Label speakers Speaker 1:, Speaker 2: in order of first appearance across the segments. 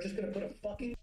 Speaker 1: just gonna put a fucking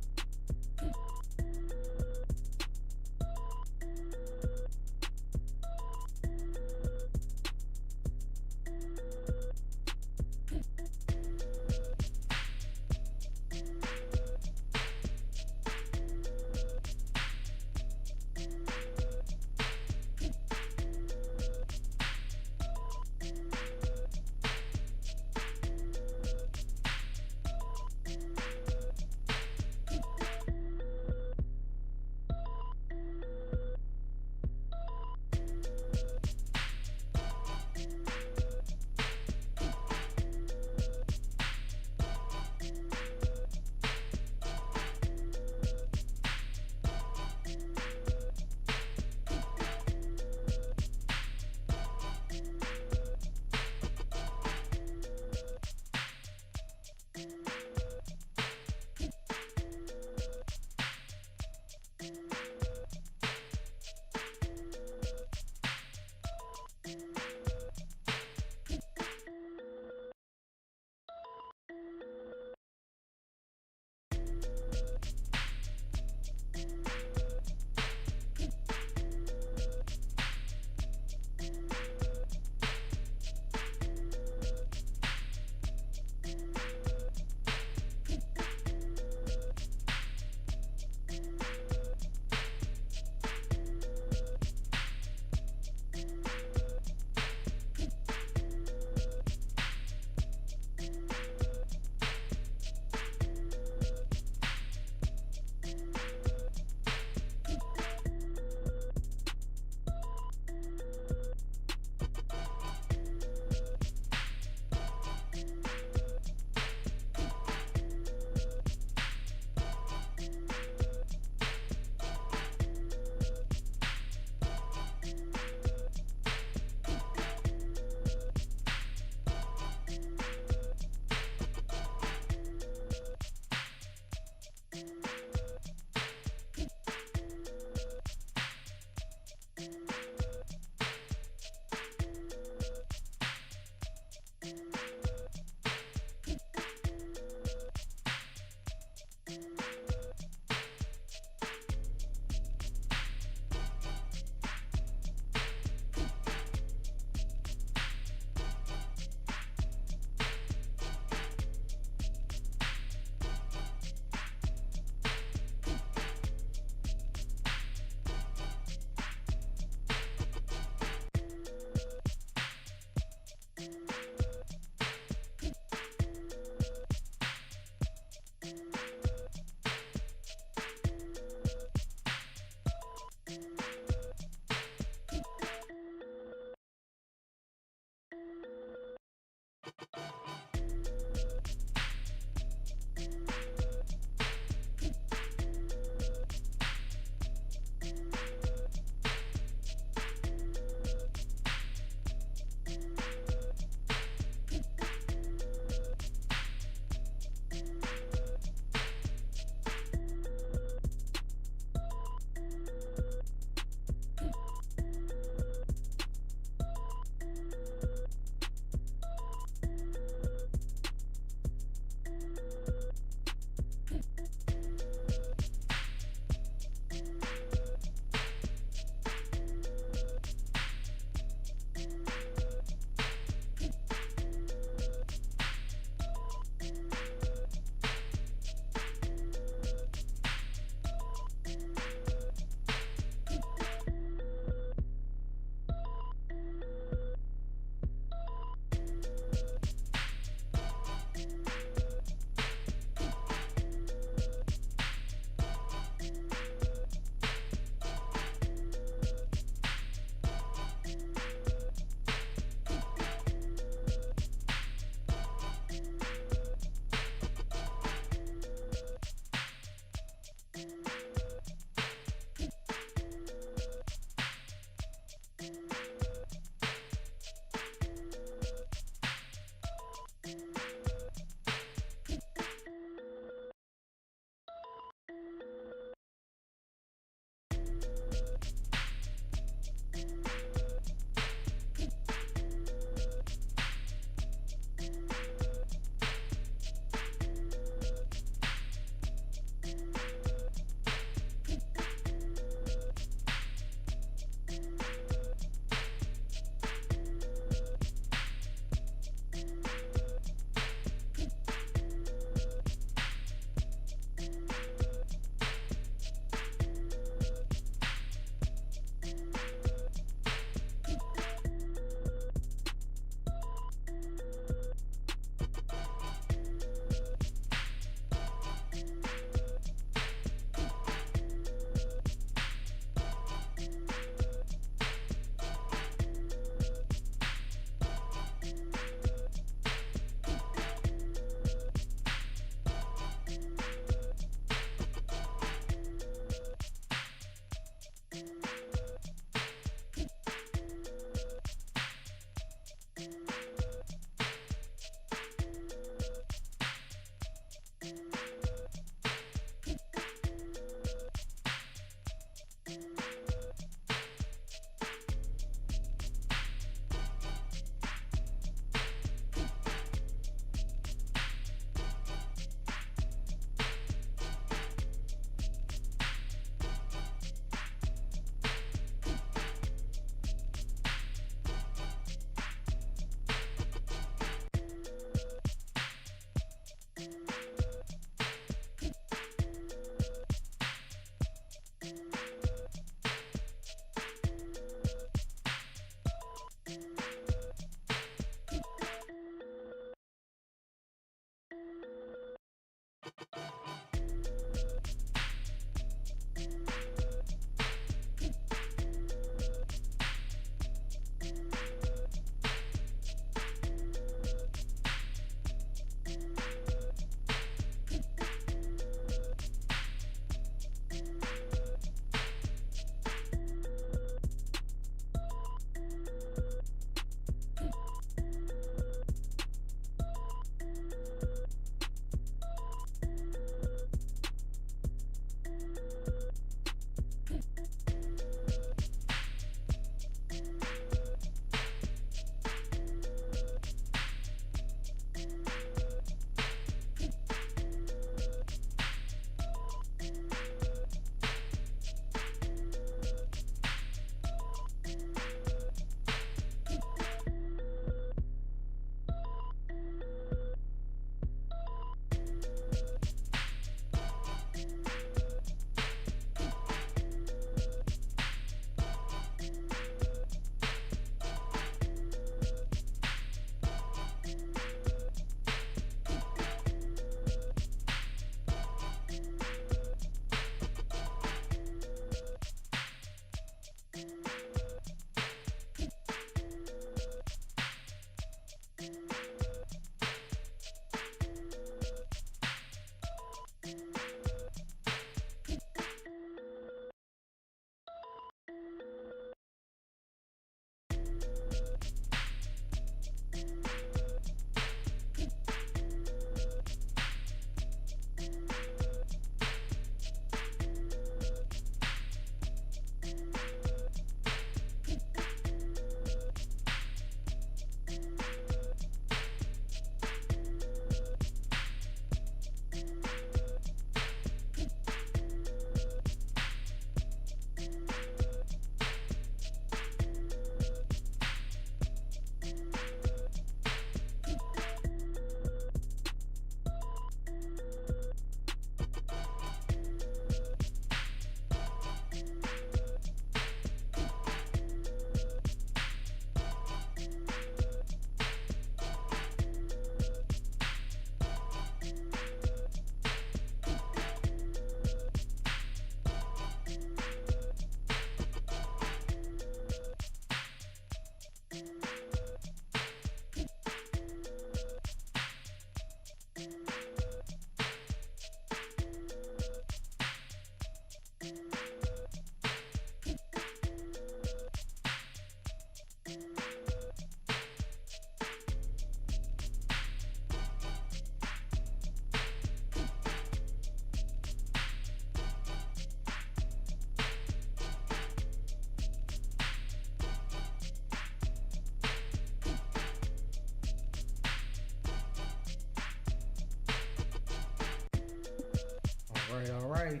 Speaker 1: All right.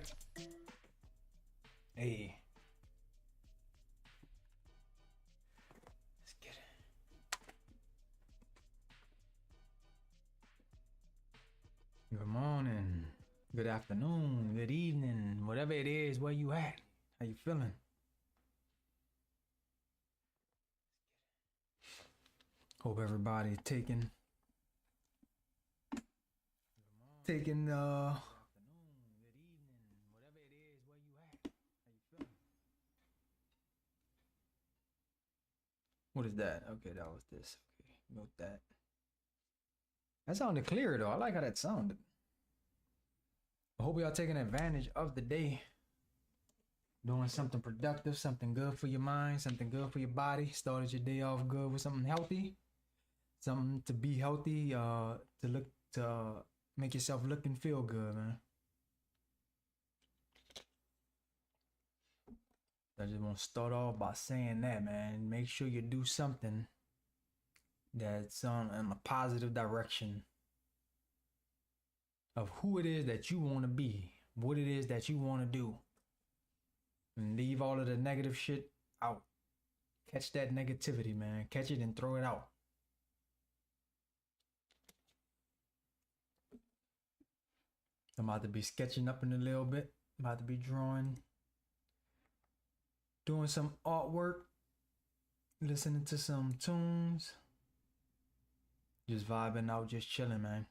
Speaker 1: Hey. Let's get it. Good morning. Good afternoon. Good evening. Whatever it is, where you at? How you feeling? Hope everybody's taking What is that? Okay, that was this. Okay, note that. That sounded clear though. I like how that sounded. I hope y'all taking advantage of the day. Doing something productive, something good for your mind, something good for your body. Started your day off good with something healthy. Something to be healthy, to make yourself look and feel good, man. I just want to start off by saying that, man. Make sure you do something that's in a positive direction of who it is that you want to be, what it is that you want to do, and leave all of the negative shit out. Catch that negativity, man. Catch it and throw it out. I'm about to be sketching up in a little bit. I'm about to be drawing, doing some artwork, listening to some tunes, just vibing out, just chilling, man.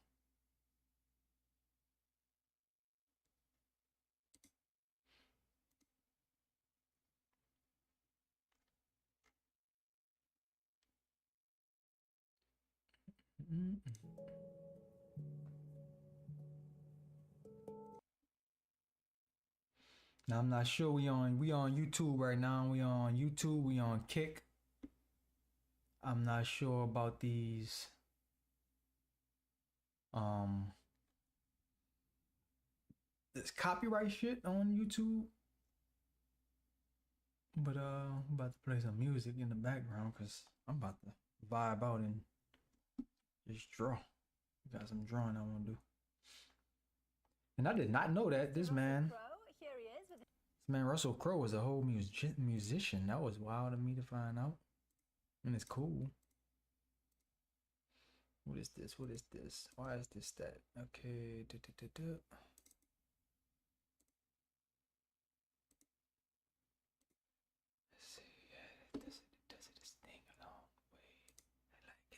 Speaker 1: Now I'm not sure we on YouTube right now. We on YouTube, we on Kick. I'm not sure about these this copyright shit on YouTube. But I'm about to play some music in the background because I'm about to vibe out and just draw. Got some drawing I want to do. And I did not know that this man Russell Crowe was a whole musician. That was wild to me to find out. And it's cool. What is this? What is this? Why is this that? Okay. Let's see. Does this thing a long way.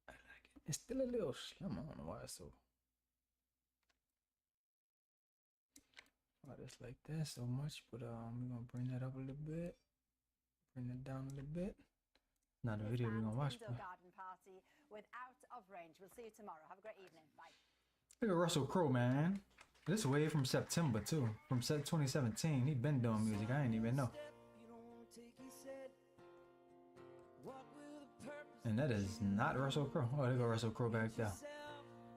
Speaker 1: I like it. It's still a little slim. I don't know why it's so. Why it's like that so much, but we're gonna bring that up a little bit. Bring it down a little bit. Not a video we're gonna watch.
Speaker 2: Garden party with Out of Range. We'll see you tomorrow. Have a great evening. Bye.
Speaker 1: Look at Russell Crowe, man. This way from September too, from 2017. He been doing music. I didn't even know. And that is not Russell Crowe. Oh, there go Russell Crowe back there.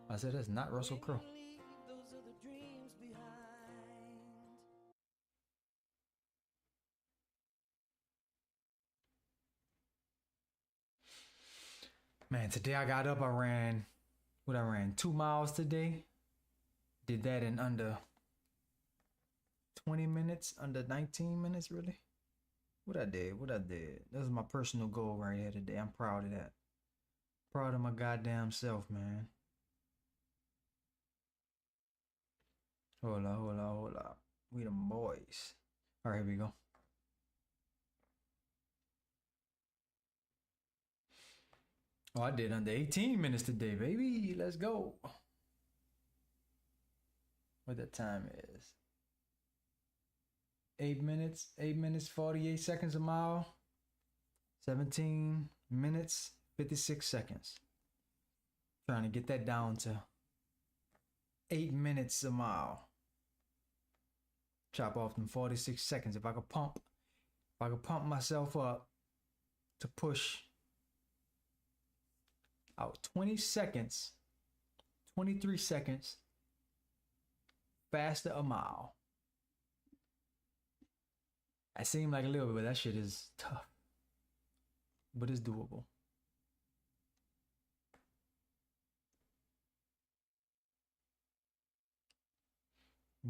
Speaker 1: I said that's not Russell Crowe. Man, today I got up, I ran 2 miles today. Did that in under 20 minutes, under 19 minutes, really. What I did. That was my personal goal right here today. I'm proud of that. Proud of my goddamn self, man. Hold up. We them boys. All right, here we go. Oh, I did under 18 minutes today, baby. Let's go. What that time is. 8 minutes, 48 seconds a mile. 17 minutes, 56 seconds. Trying to get that down to 8 minutes a mile. Chop off them 46 seconds. If I could pump myself up to push out 20 seconds, 23 seconds faster a mile. That seemed like a little bit, but that shit is tough. But it's doable.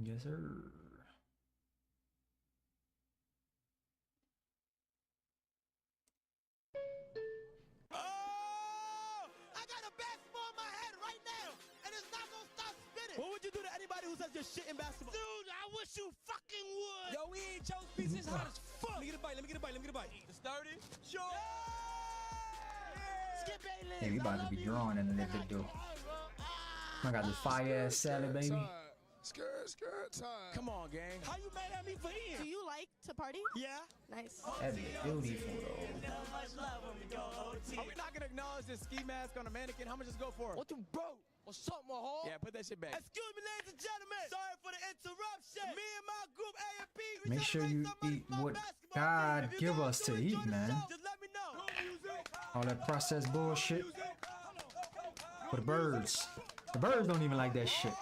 Speaker 1: Yes, sir.
Speaker 3: Oh! I got a basketball in my head right now, and it's not gonna stop spinning. What would you do to anybody who says you're shit in basketball? Dude, I wish you fucking would. Yo, we ain't chose pieces hot as fuck. Let me get a bite, let me get a bite, let me get a bite. It's 30? Sure. Skip A-List.
Speaker 1: Hey, we about to be drawing in a little bit, though. I got this fire ass salad, baby.
Speaker 3: Skirt time. Come on, gang. How you mad at me for eating?
Speaker 4: Do you like to party?
Speaker 3: Yeah.
Speaker 4: Nice.
Speaker 1: That'd be beautiful, though.
Speaker 3: Are we not gonna acknowledge this ski mask on a mannequin? How much does it go for? What you broke? What's up, my whore? Yeah, put that shit back. Excuse me, ladies and gentlemen. Sorry for the interruption. Me and my group A&P.
Speaker 1: Make sure you eat what God give us to eat, man.
Speaker 3: Just let me know.
Speaker 1: All that processed bullshit. For the birds. The birds don't even like that shit.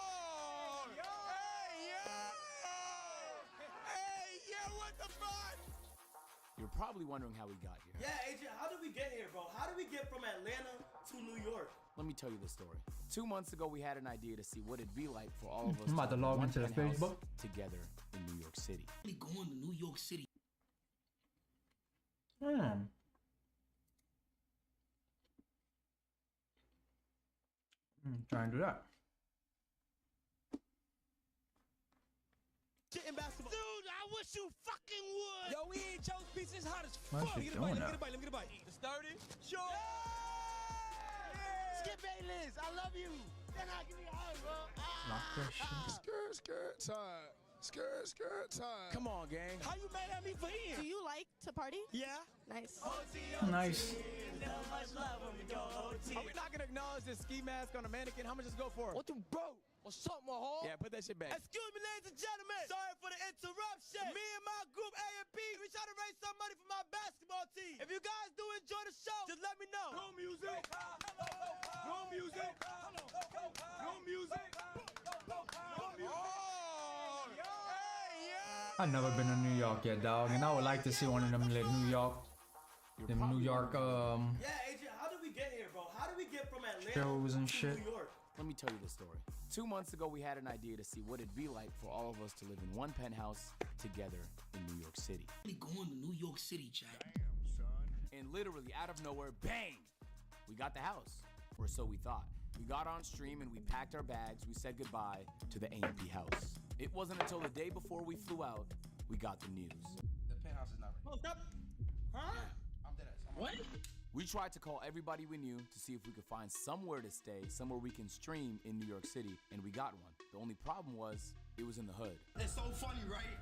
Speaker 5: You're probably wondering how we got here.
Speaker 6: Yeah, Agent, how did we get here, bro? How did we get from Atlanta to New York?
Speaker 5: Let me tell you the story. 2 months ago, we had an idea to see what it'd be like for all of us
Speaker 1: I'm about to
Speaker 5: live
Speaker 1: log
Speaker 5: one
Speaker 1: into the
Speaker 5: penthouse
Speaker 1: Facebook.
Speaker 5: together in New York City.
Speaker 6: We going to New York City.
Speaker 1: Try and do that.
Speaker 3: Shit in basketball. Dude, I wish you fucking would. Yo, we ain't chose pieces hot as
Speaker 1: Why
Speaker 3: fuck.
Speaker 1: is she
Speaker 3: Let me
Speaker 1: doing
Speaker 3: get a bite, let me get a bite, let me get a bite. It's 30? Sure. Skip A-List, I love you. Then I give me a hug, bro.
Speaker 1: Lock that shit.
Speaker 3: Skirt time. Skirt time. Come on, gang. How you mad at me for eating?
Speaker 4: Do you like to party?
Speaker 3: Yeah.
Speaker 4: Nice.
Speaker 1: Nice.
Speaker 3: Are we not gonna acknowledge this ski mask on a mannequin? How much does it go for? What you broke? What's up, my whore? Yeah, put that shit back. Excuse me, ladies and gentlemen. Sorry for the interruption. Me and my group A&P, we try to raise some money for my basketball team. If you guys do enjoy the show, just let me know. No music. No music. No music. No music.
Speaker 1: I've never been to New York yet, dog, and I would like to see one of them little New York,
Speaker 6: Yeah, Agent, how did we get here, bro? How did we get from Atlanta
Speaker 1: shows and
Speaker 6: to
Speaker 1: shit.
Speaker 6: New York?
Speaker 5: Let me tell you the story. 2 months ago, we had an idea to see what it'd be like for all of us to live in one penthouse together in New York City.
Speaker 6: We going to New York City, Jack.
Speaker 5: And literally out of nowhere, bang! We got the house, or so we thought. We got on stream and we packed our bags. We said goodbye to the A&P house. It wasn't until the day before we flew out, we got the news.
Speaker 7: The penthouse is not ready.
Speaker 6: Oh, stop. Huh?
Speaker 7: I'm dead ass.
Speaker 6: What?
Speaker 5: We tried to call everybody we knew to see if we could find somewhere to stay, somewhere we can stream in New York City, and we got one. The only problem was, it was in the hood.
Speaker 6: It's so funny, right?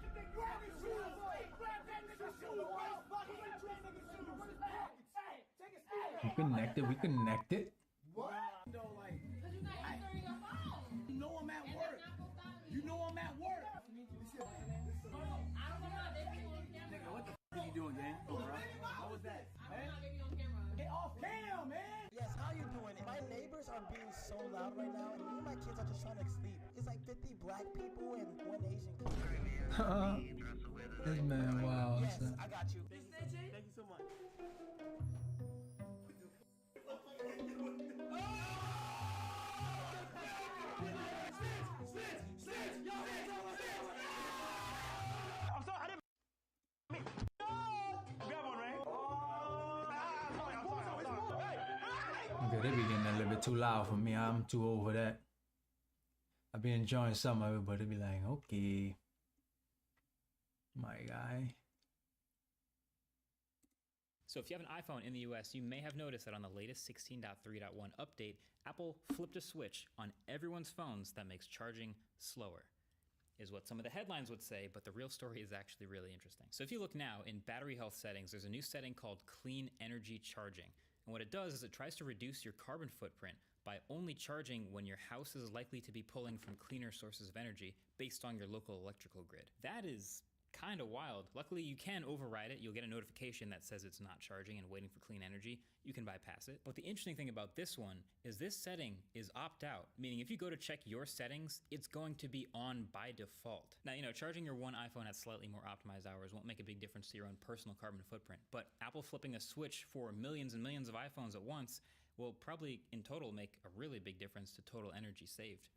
Speaker 1: We connected. We connected.
Speaker 6: What? No, like, you know I'm at work. You know I'm at work.
Speaker 7: Nigga, what the f are you doing, gang? Bro, how was that?
Speaker 6: Get off cam, man.
Speaker 8: Yes, how you doing? My neighbors are being so loud right now, and me and my kids are just trying to sleep. It's like 50 black people and 1 Asian kid.
Speaker 1: This man, wow.
Speaker 8: Yes,
Speaker 1: son.
Speaker 8: I got you.
Speaker 6: Thank you so much. I'm sorry, I didn't mean. Grab one, right?
Speaker 1: Okay, they be getting a little bit too loud for me. I'm too over that. I be enjoying some of it, but they be like, okay, my guy.
Speaker 9: So if you have an iPhone in the US, you may have noticed that on the latest 16.3.1 update, Apple flipped a switch on everyone's phones that makes charging slower, is what some of the headlines would say, but the real story is actually really interesting. So if you look now in battery health settings, there's a new setting called clean energy charging. And what it does is it tries to reduce your carbon footprint by only charging when your house is likely to be pulling from cleaner sources of energy based on your local electrical grid. That is kind of wild. Luckily, you can override it. You'll get a notification that says it's not charging and waiting for clean energy. You can bypass it. But the interesting thing about this one is this setting is opt out, meaning if you go to check your settings, it's going to be on by default. Now, charging your one iPhone at slightly more optimized hours won't make a big difference to your own personal carbon footprint, but Apple flipping a switch for millions and millions of iPhones at once will probably in total make a really big difference to total energy saved.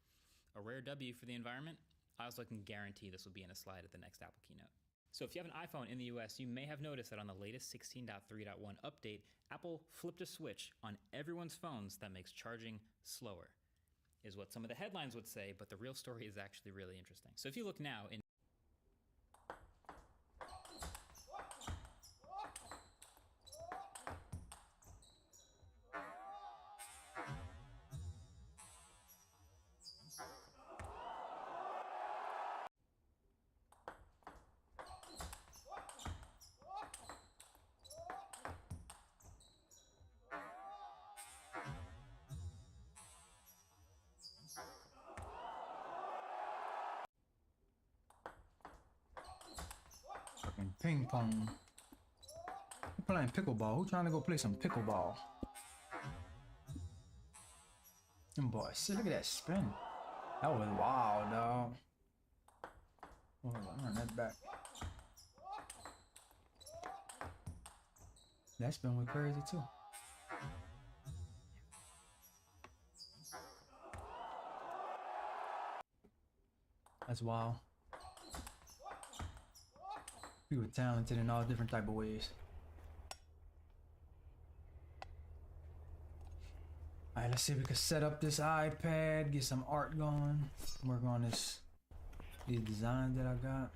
Speaker 9: A rare W for the environment, I also can guarantee this will be in a slide at the next Apple keynote. So if you have an iPhone in the US, you may have noticed that on the latest 16.3.1 update, Apple flipped a switch on everyone's phones that makes charging slower, is what some of the headlines would say, but the real story is actually really interesting. So if you look now in
Speaker 1: fucking ping pong. We're playing pickleball. Who trying to go play some pickleball? Them boys, see, look at that spin. That was wild, dog. Oh, I'm run that back. That spin was crazy too. That's wild. We were talented in all different type of ways. Alright, let's see if we can set up this iPad, get some art going, work on these designs that I got.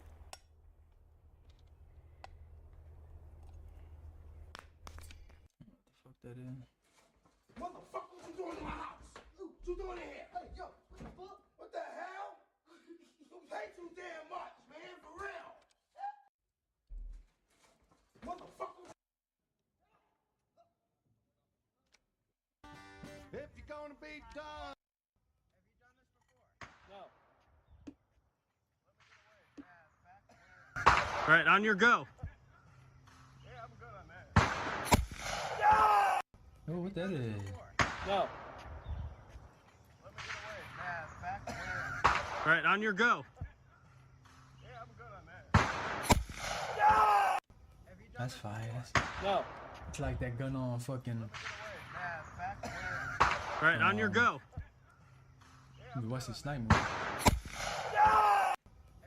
Speaker 1: What the fuck that is?
Speaker 6: Motherfucker, what you doing in my house? What you doing in here? Hey, yo, what the fuck? What the hell? You pay too damn much, man, for real. Motherfucker. If you're gonna be done. Have you done this before? No.
Speaker 3: Right, on your go.
Speaker 6: Yeah, I'm good on that.
Speaker 1: Oh, what that is?
Speaker 3: No.
Speaker 6: Let me get away. Nah, back.
Speaker 3: Right, on your go.
Speaker 6: Yeah, I'm good on that. Have you done
Speaker 1: That's
Speaker 6: this
Speaker 1: fire.
Speaker 3: No.
Speaker 1: It's like that gun on fucking.
Speaker 6: Nah, back.
Speaker 3: Right, on your go.
Speaker 1: What's the sniper movie?
Speaker 6: Have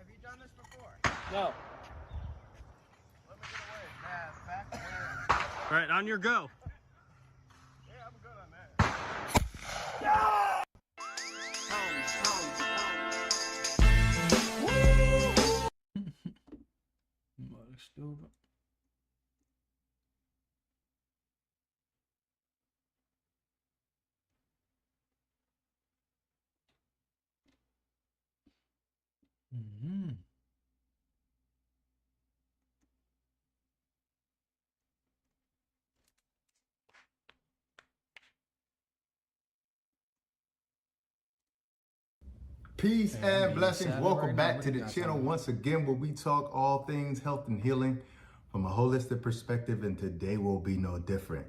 Speaker 6: you done this before?
Speaker 3: No.
Speaker 6: Let me get away. Nah, back.
Speaker 3: Right, on your go.
Speaker 6: Yeah, I'm good on that.
Speaker 1: Mother stupid. Mm-hmm.
Speaker 10: Peace and blessings. Welcome
Speaker 1: right
Speaker 10: back
Speaker 1: now.
Speaker 10: to the channel once again, where we talk all things health and healing from a holistic perspective, and today will be no different.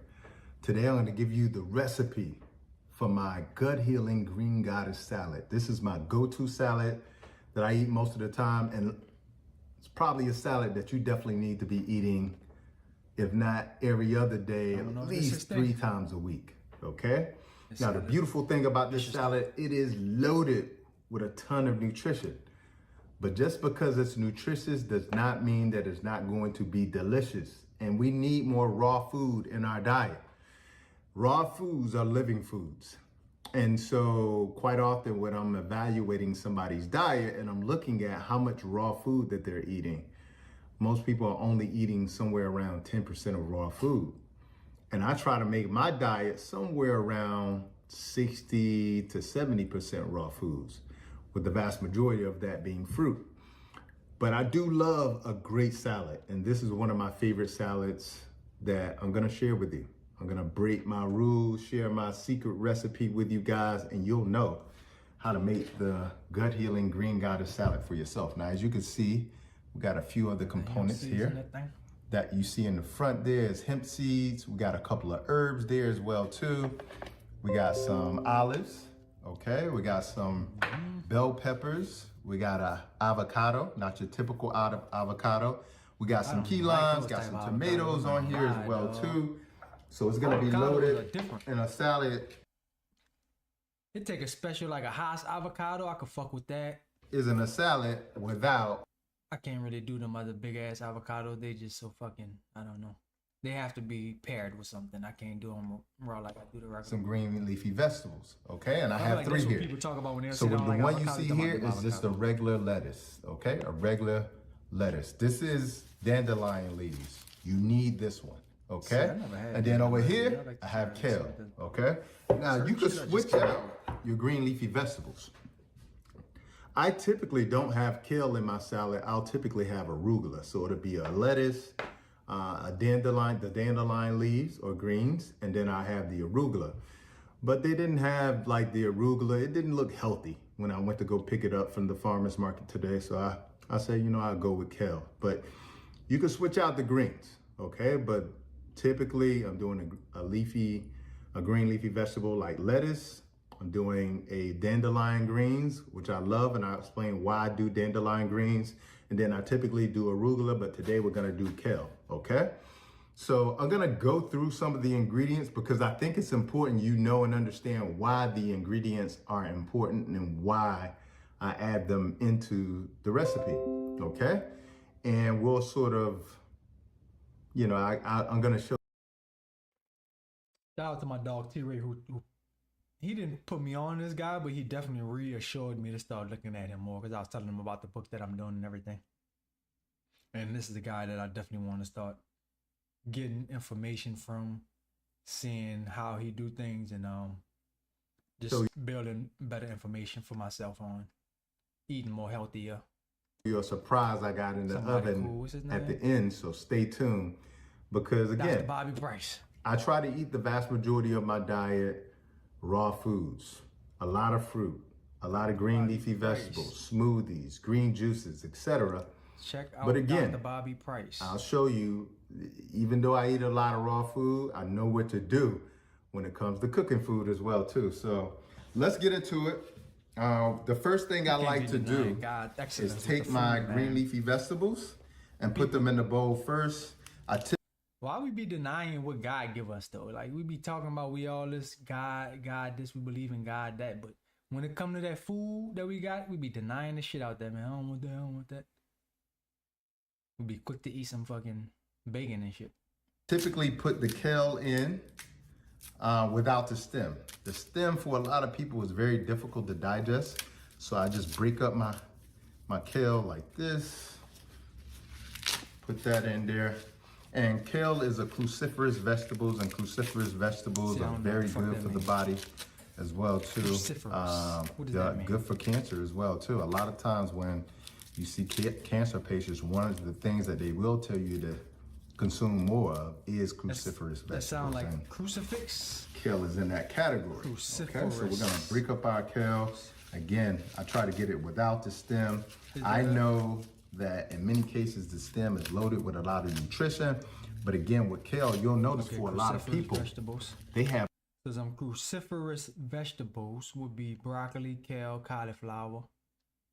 Speaker 10: Today I'm going to give you the recipe for my gut healing green goddess salad. This is my go-to salad that I eat most of the time, and it's probably a salad that you definitely need to be eating, if not every other day, at least 3 times a week, okay? Now, the beautiful thing about this salad, it is loaded with a ton of nutrition. But just because it's nutritious does not mean that it's not going to be delicious. And we need more raw food in our diet. Raw foods are living foods. And so quite often when I'm evaluating somebody's diet and I'm looking at how much raw food that they're eating, most people are only eating somewhere around 10% of raw food. And I try to make my diet somewhere around 60 to 70% raw foods, with the vast majority of that being fruit. But I do love a great salad, and this is one of my favorite salads that I'm gonna share with you. I'm gonna break my rules, share my secret recipe with you guys, and you'll know how to make the gut healing green goddess salad for yourself. Now, as you can see, we got a few other components here that you see in the front. There is hemp seeds. We got a couple of herbs there as well too. We got some olives, okay? We got some bell peppers. We got a avocado, not your typical avocado. We got some key limes, got some tomatoes on here as well too. So it's gonna be loaded in a salad.
Speaker 1: It take a special, like a Haas avocado. I could fuck with that.
Speaker 10: isn't a salad without.
Speaker 1: I can't really do them other big ass avocados. They just so fucking, I don't know. They have to be paired with something. I can't do them raw like I do the regular.
Speaker 10: Some green leafy vegetables, okay? And I have
Speaker 1: like
Speaker 10: three
Speaker 1: that's what
Speaker 10: here.
Speaker 1: people talk about when they
Speaker 10: So
Speaker 1: say
Speaker 10: with
Speaker 1: they
Speaker 10: the
Speaker 1: don't like
Speaker 10: one you
Speaker 1: avocados,
Speaker 10: see
Speaker 1: they
Speaker 10: here
Speaker 1: don't like
Speaker 10: is just a
Speaker 1: avocados.
Speaker 10: regular lettuce, okay? A regular lettuce. This is dandelion leaves. You need this one, okay?
Speaker 1: See, I never had
Speaker 10: And then over
Speaker 1: dandelion.
Speaker 10: here,
Speaker 1: I like to
Speaker 10: I have
Speaker 1: try this
Speaker 10: kale,
Speaker 1: with the-
Speaker 10: okay? Now you could
Speaker 1: shit or just
Speaker 10: switch
Speaker 1: kale?
Speaker 10: out your green leafy vegetables. I typically don't have kale in my salad. I'll typically have arugula. So it'll be a lettuce, a dandelion, the dandelion leaves or greens, and then I have the arugula. But they didn't have like the arugula. It didn't look healthy when I went to go pick it up from the farmer's market today. So I said, you know, I'll go with kale. But you can switch out the greens, okay? But typically I'm doing a green leafy vegetable like lettuce. I'm doing a dandelion greens, which I love, and I'll explain why I do dandelion greens. And then I typically do arugula, but today we're gonna do kale, okay? So I'm gonna go through some of the ingredients because I think it's important you know and understand why the ingredients are important and why I add them into the recipe, okay? And we'll sort of, you know, I'm gonna show.
Speaker 1: Shout out to my dog T-Ray who he didn't put me on this guy, but he definitely reassured me to start looking at him more because I was telling him about the book that I'm doing and everything. And this is the guy that I definitely want to start getting information from, seeing how he do things, and just building better information for myself on eating more healthier.
Speaker 10: Your surprise I got in the oven at the end, so stay tuned because again,
Speaker 1: Dr. Bobby Price.
Speaker 10: I try to eat the vast majority of my diet raw foods, a lot of fruit, a lot of green leafy vegetables, smoothies, green juices, etc.
Speaker 1: Check out
Speaker 10: But again,
Speaker 1: Dr. Bobby Price.
Speaker 10: I'll show you, even though I eat a lot of raw food, I know what to do when it comes to cooking food as well too. So let's get into it. The first thing I like to do is take my green leafy vegetables and put them in the bowl first.
Speaker 1: Why we be denying what God give us though? Like we be talking about we all this God this, we believe in God that, but when it come to that food that we got, we be denying the shit out there, man. I don't want that, I don't want that. We be quick to eat some fucking bacon and shit.
Speaker 10: Typically put the kale in without the stem. The stem for a lot of people is very difficult to digest. So I just break up my kale like this, put that in there. And kale is a cruciferous vegetables, and cruciferous vegetables are very good for the body as well too. They're good for cancer as well too. A lot of times when you see cancer patients, one of the things that they will tell you to consume more of is cruciferous vegetables.
Speaker 1: That sound like crucifix.
Speaker 10: Kale is in that category. Okay, so we're gonna break up our kale. Again, I try to get it without the stem. I know that in many cases the stem is loaded with a lot of nutrition, but again with kale, you'll notice for a lot of people, they have.
Speaker 1: So some cruciferous vegetables would be broccoli, kale, cauliflower,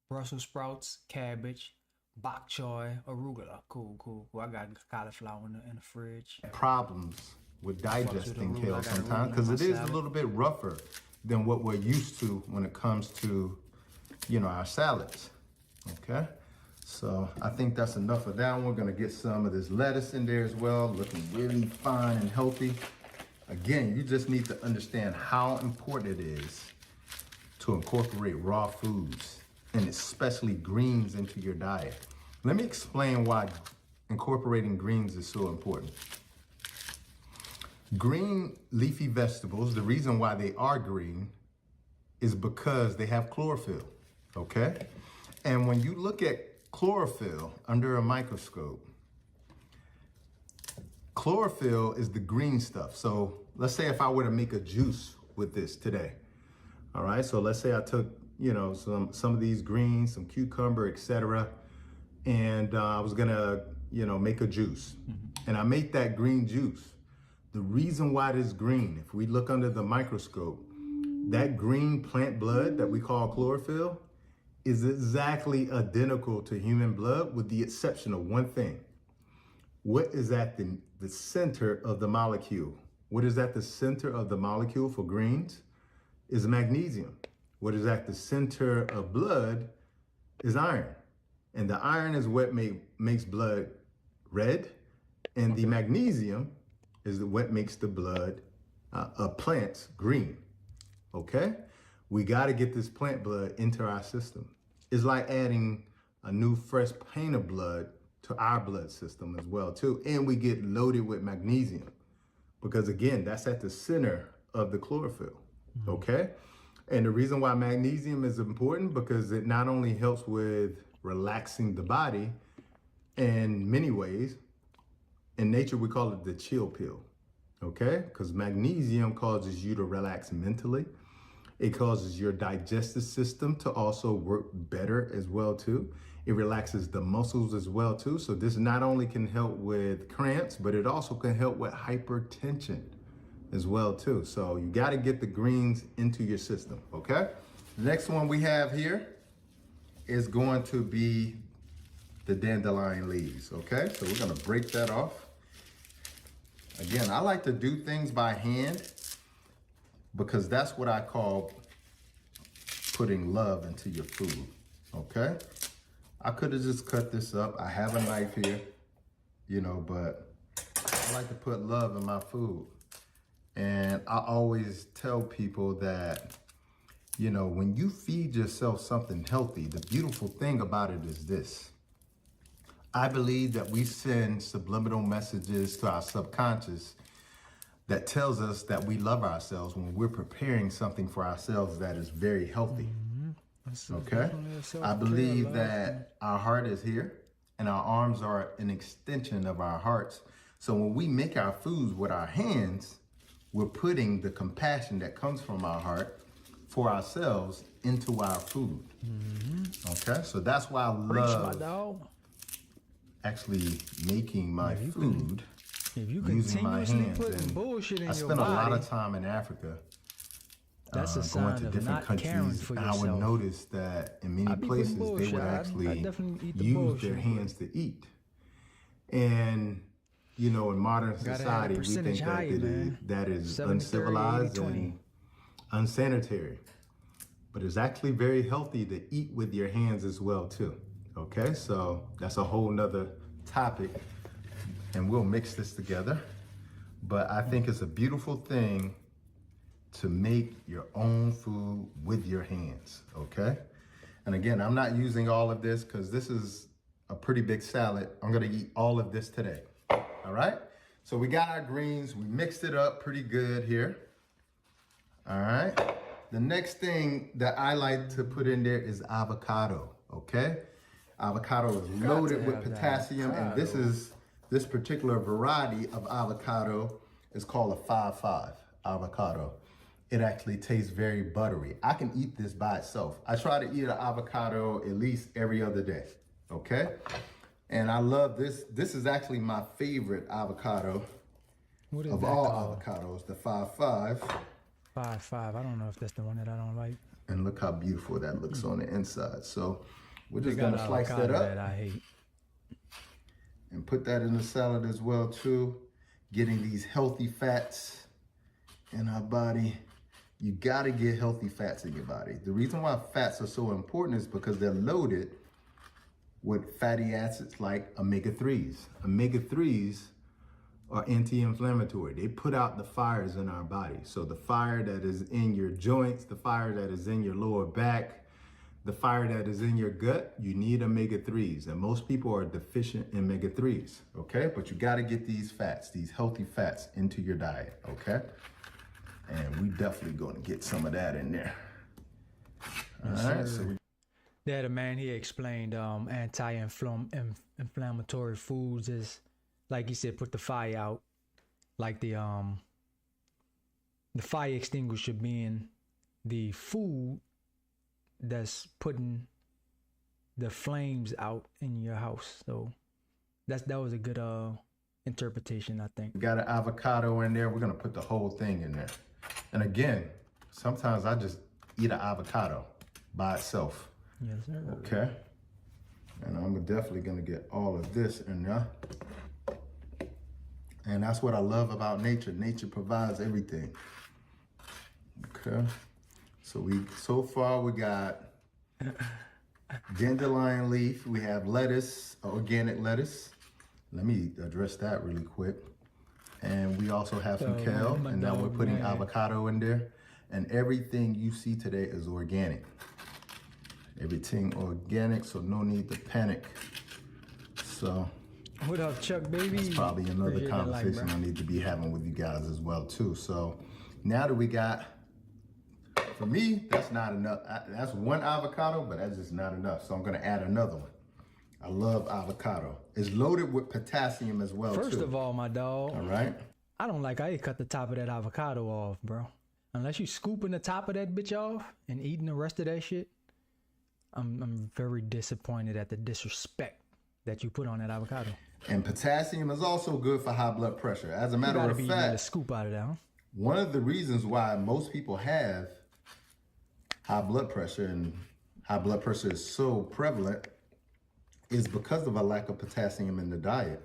Speaker 1: Brussels sprouts, cabbage, bok choy, arugula. Cool. I got cauliflower in the fridge.
Speaker 10: Problems with digesting kale sometimes because it is a little bit rougher than what we're used to when it comes to, you know, our salads. Okay, so I think that's enough of that. We're gonna get some of this lettuce in there as well, looking really fine and healthy. Again, you just need to understand how important it is to incorporate raw foods and especially greens into your diet. Let me explain why incorporating greens is so important. Green leafy vegetables, the reason why they are green is because they have chlorophyll, okay? And when you look at chlorophyll under a microscope, chlorophyll is the green stuff. So let's say if I were to make a juice with this today, all right? So let's say I took, you know, some of these greens, some cucumber, etc., and I was gonna, you know, make a juice. And I make that green juice. The reason why it is green, if we look under the microscope, that green plant blood that we call chlorophyll is exactly identical to human blood with the exception of one thing. What is at the center of the molecule? What is at the center of the molecule for greens is magnesium. What is at the center of blood is iron. And the iron is what makes blood red. And the magnesium is what makes the blood of plants green. Okay? We got to get this plant blood into our system. It's like adding a new fresh paint of blood to our blood system as well too. And we get loaded with magnesium because again, that's at the center of the chlorophyll. Okay? And the reason why magnesium is important because it not only helps with relaxing the body in many ways. In nature, we call it the chill pill, okay? Because magnesium causes you to relax mentally. It causes your digestive system to also work better as well too. It relaxes the muscles as well too. So this not only can help with cramps, but it also can help with hypertension as well too. So you got to get the greens into your system, okay? The next one we have here is going to be the dandelion leaves, okay? So we're gonna break that off. Again, I like to do things by hand because that's what I call putting love into your food, okay? I could have just cut this up. I have a knife here, you know, but I like to put love in my food. And I always tell people that, you know, when you feed yourself something healthy, the beautiful thing about it is this. I believe that we send subliminal messages to our subconscious that tells us that we love ourselves when we're preparing something for ourselves that is very healthy. Okay? I believe that our heart is here and our arms are an extension of our hearts. So when we make our foods with our hands, we're putting the compassion that comes from our heart for ourselves into our food. Okay? So that's why I love actually making my food using my hands. And
Speaker 1: bullshit in
Speaker 10: I spent a lot of time in Africa
Speaker 1: that's a sign
Speaker 10: going to
Speaker 1: of
Speaker 10: different
Speaker 1: not
Speaker 10: countries,
Speaker 1: caring for
Speaker 10: and I
Speaker 1: yourself.
Speaker 10: would notice that in many places they would actually use their hands to eat. And you know, in modern society, we think that is uncivilized and unsanitary. But it's actually very healthy to eat with your hands as well too. Okay, so that's a whole nother topic and we'll mix this together. But I think it's a beautiful thing to make your own food with your hands, okay? And again, I'm not using all of this because this is a pretty big salad. I'm gonna eat all of this today, all right? So we got our greens, we mixed it up pretty good here, all right? The next thing that I like to put in there is avocado, okay? Avocado is loaded with potassium, and this particular variety of avocado is called a 5-5 avocado. It actually tastes very buttery. I can eat this by itself. I try to eat an avocado at least every other day, okay? And I love this. This is actually my favorite avocado of all avocados, the 5-5.
Speaker 1: 5-5, I don't know if that's the one that I don't like.
Speaker 10: And look how beautiful that looks on the inside. So we're just gonna slice that up
Speaker 1: that I hate.
Speaker 10: and put that in the salad as well too. Getting these healthy fats in our body. You gotta get healthy fats in your body. The reason why fats are so important is because they're loaded with fatty acids like omega-3s. Omega-3s are anti-inflammatory. They put out the fires in our body. So the fire that is in your joints, the fire that is in your lower back, the fire that is in your gut, you need omega-3s. And most people are deficient in omega-3s, okay? But you gotta get these fats, these healthy fats into your diet, okay? And we definitely gonna get some of that in there. All right, so
Speaker 1: yeah, the man, he explained anti-inflammatory foods is, like he said, put the fire out. Like the fire extinguisher being the food that's putting the flames out in your house. So that was a good interpretation, I think.
Speaker 10: We got an avocado in there. We're gonna put the whole thing in there. And again, sometimes I just eat an avocado by itself.
Speaker 1: Yes, sir.
Speaker 10: Okay. And I'm definitely gonna get all of this in there. And that's what I love about nature. Nature provides everything. Okay. So far we got dandelion leaf. We have lettuce, organic lettuce. Let me address that really quick. And we also have some kale, and now we're putting avocado in there. And everything you see today is organic. Everything organic, so no need to panic. So
Speaker 1: what up, Chuck, baby?
Speaker 10: that's probably another
Speaker 1: Appreciate
Speaker 10: conversation I need to be having with you guys as well too. So now that we got, for me, that's not enough. That's one avocado, but that's just not enough. So I'm gonna add another one. I love avocado. It's loaded with potassium as well,
Speaker 1: First
Speaker 10: too.
Speaker 1: of all, my dog.
Speaker 10: All right.
Speaker 1: I don't like how you cut the top of that avocado off, bro. Unless you scooping the top of that bitch off and eating the rest of that shit, I'm very disappointed at the disrespect that you put on that avocado.
Speaker 10: And potassium is also good for high blood pressure. As a matter of
Speaker 1: fact,
Speaker 10: fact,
Speaker 1: scoop out of that, huh?
Speaker 10: One of the reasons why most people have high blood pressure, and high blood pressure is so prevalent, is because of a lack of potassium in the diet.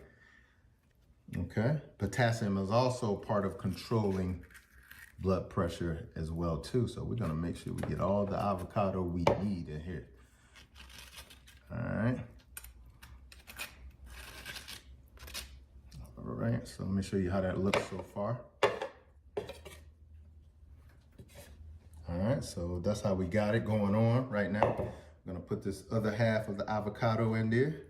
Speaker 10: Okay, potassium is also part of controlling blood pressure as well too. So we're gonna make sure we get all the avocado we need in here. All right. All right, so let me show you how that looks so far. All right, so that's how we got it going on right now. I'm gonna put this other half of the avocado in there.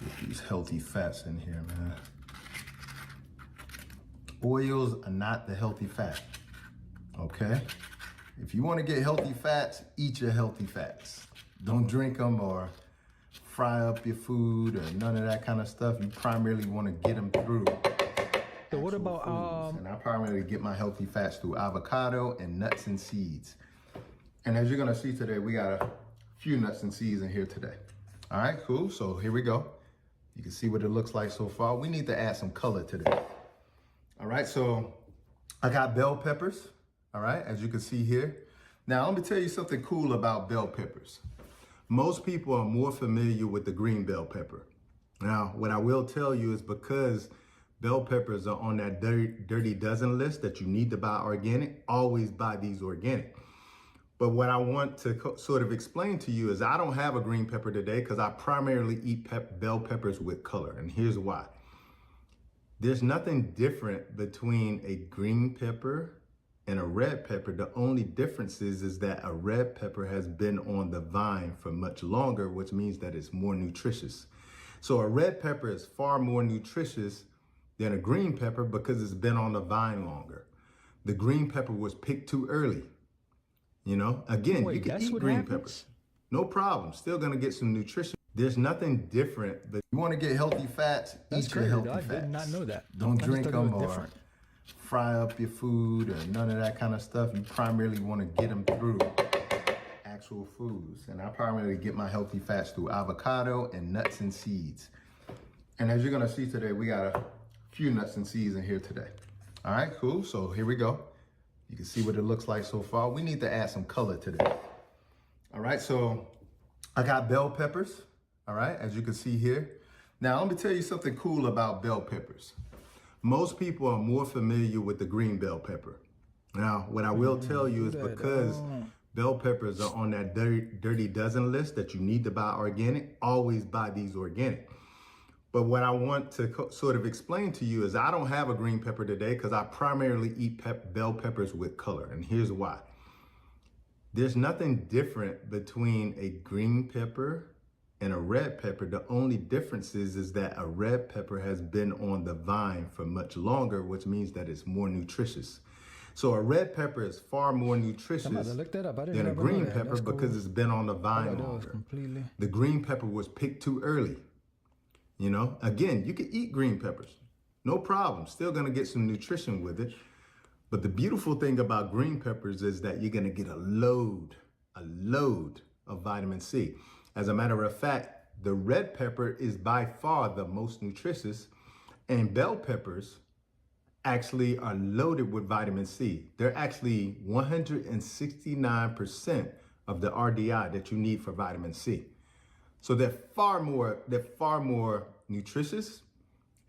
Speaker 10: Get these healthy fats in here, man. Oils are not the healthy fat, okay? If you wanna get healthy fats, eat your healthy fats. Don't drink them or fry up your food or none of that kind of stuff. You primarily want to get them through.
Speaker 1: So what about
Speaker 10: foods. And I primarily get my healthy fats through avocado and nuts and seeds. And as you're gonna see today, we got a few nuts and seeds in here today. All right, cool. So here we go. You can see what it looks like so far. We need to add some color today. All right, so I got bell peppers. All right, as you can see here. Now let me tell you something cool about bell peppers. Most people are more familiar with the green bell pepper. Now, what I will tell you is because bell peppers are on that dirty dozen list that you need to buy organic, always buy these organic. But what I want to sort of explain to you is I don't have a green pepper today because I primarily eat bell peppers with color. And here's why. There's nothing different between a green pepper and a red pepper. The only difference is that a red pepper has been on the vine for much longer, which means that it's more nutritious. So a red pepper is far more nutritious than a green pepper because it's been on the vine longer. The green pepper was picked too early. You know, again, you can eat green peppers. No problem. Still gonna get some nutrition. There's nothing different, but you wanna get healthy fats, eat your healthy fats.
Speaker 1: I did not know that.
Speaker 10: Don't drink them or fry up your food or none of that kind of stuff. You primarily want to get them through actual foods. And I primarily get my healthy fats through avocado and nuts and seeds. And as you're going to see today, we got a few nuts and seeds in here today. All right, cool. So here we go. You can see what it looks like so far. We need to add some color today. All right, so I got bell peppers. All right, as you can see here. Now, let me tell you something cool about bell peppers. Most people are more familiar with the green bell pepper. Now, what I will tell you is because bell peppers are on that dirty dozen list that you need to buy organic, always buy these organic. But what I want to sort of explain to you is I don't have a green pepper today because I primarily eat bell peppers with color. And here's why. There's nothing different between a green pepper and a red pepper. The only difference is that a red pepper has been on the vine for much longer, which means that it's more nutritious. So a red pepper is far more nutritious than a green pepper because it's been on the vine longer. The green pepper was picked too early. You know, again, you can eat green peppers, no problem. Still gonna get some nutrition with it. But the beautiful thing about green peppers is that you're gonna get a load of vitamin C. As a matter of fact, the red pepper is by far the most nutritious, and bell peppers actually are loaded with vitamin C. They're actually 169% of the RDI that you need for vitamin C. So they're far more nutritious,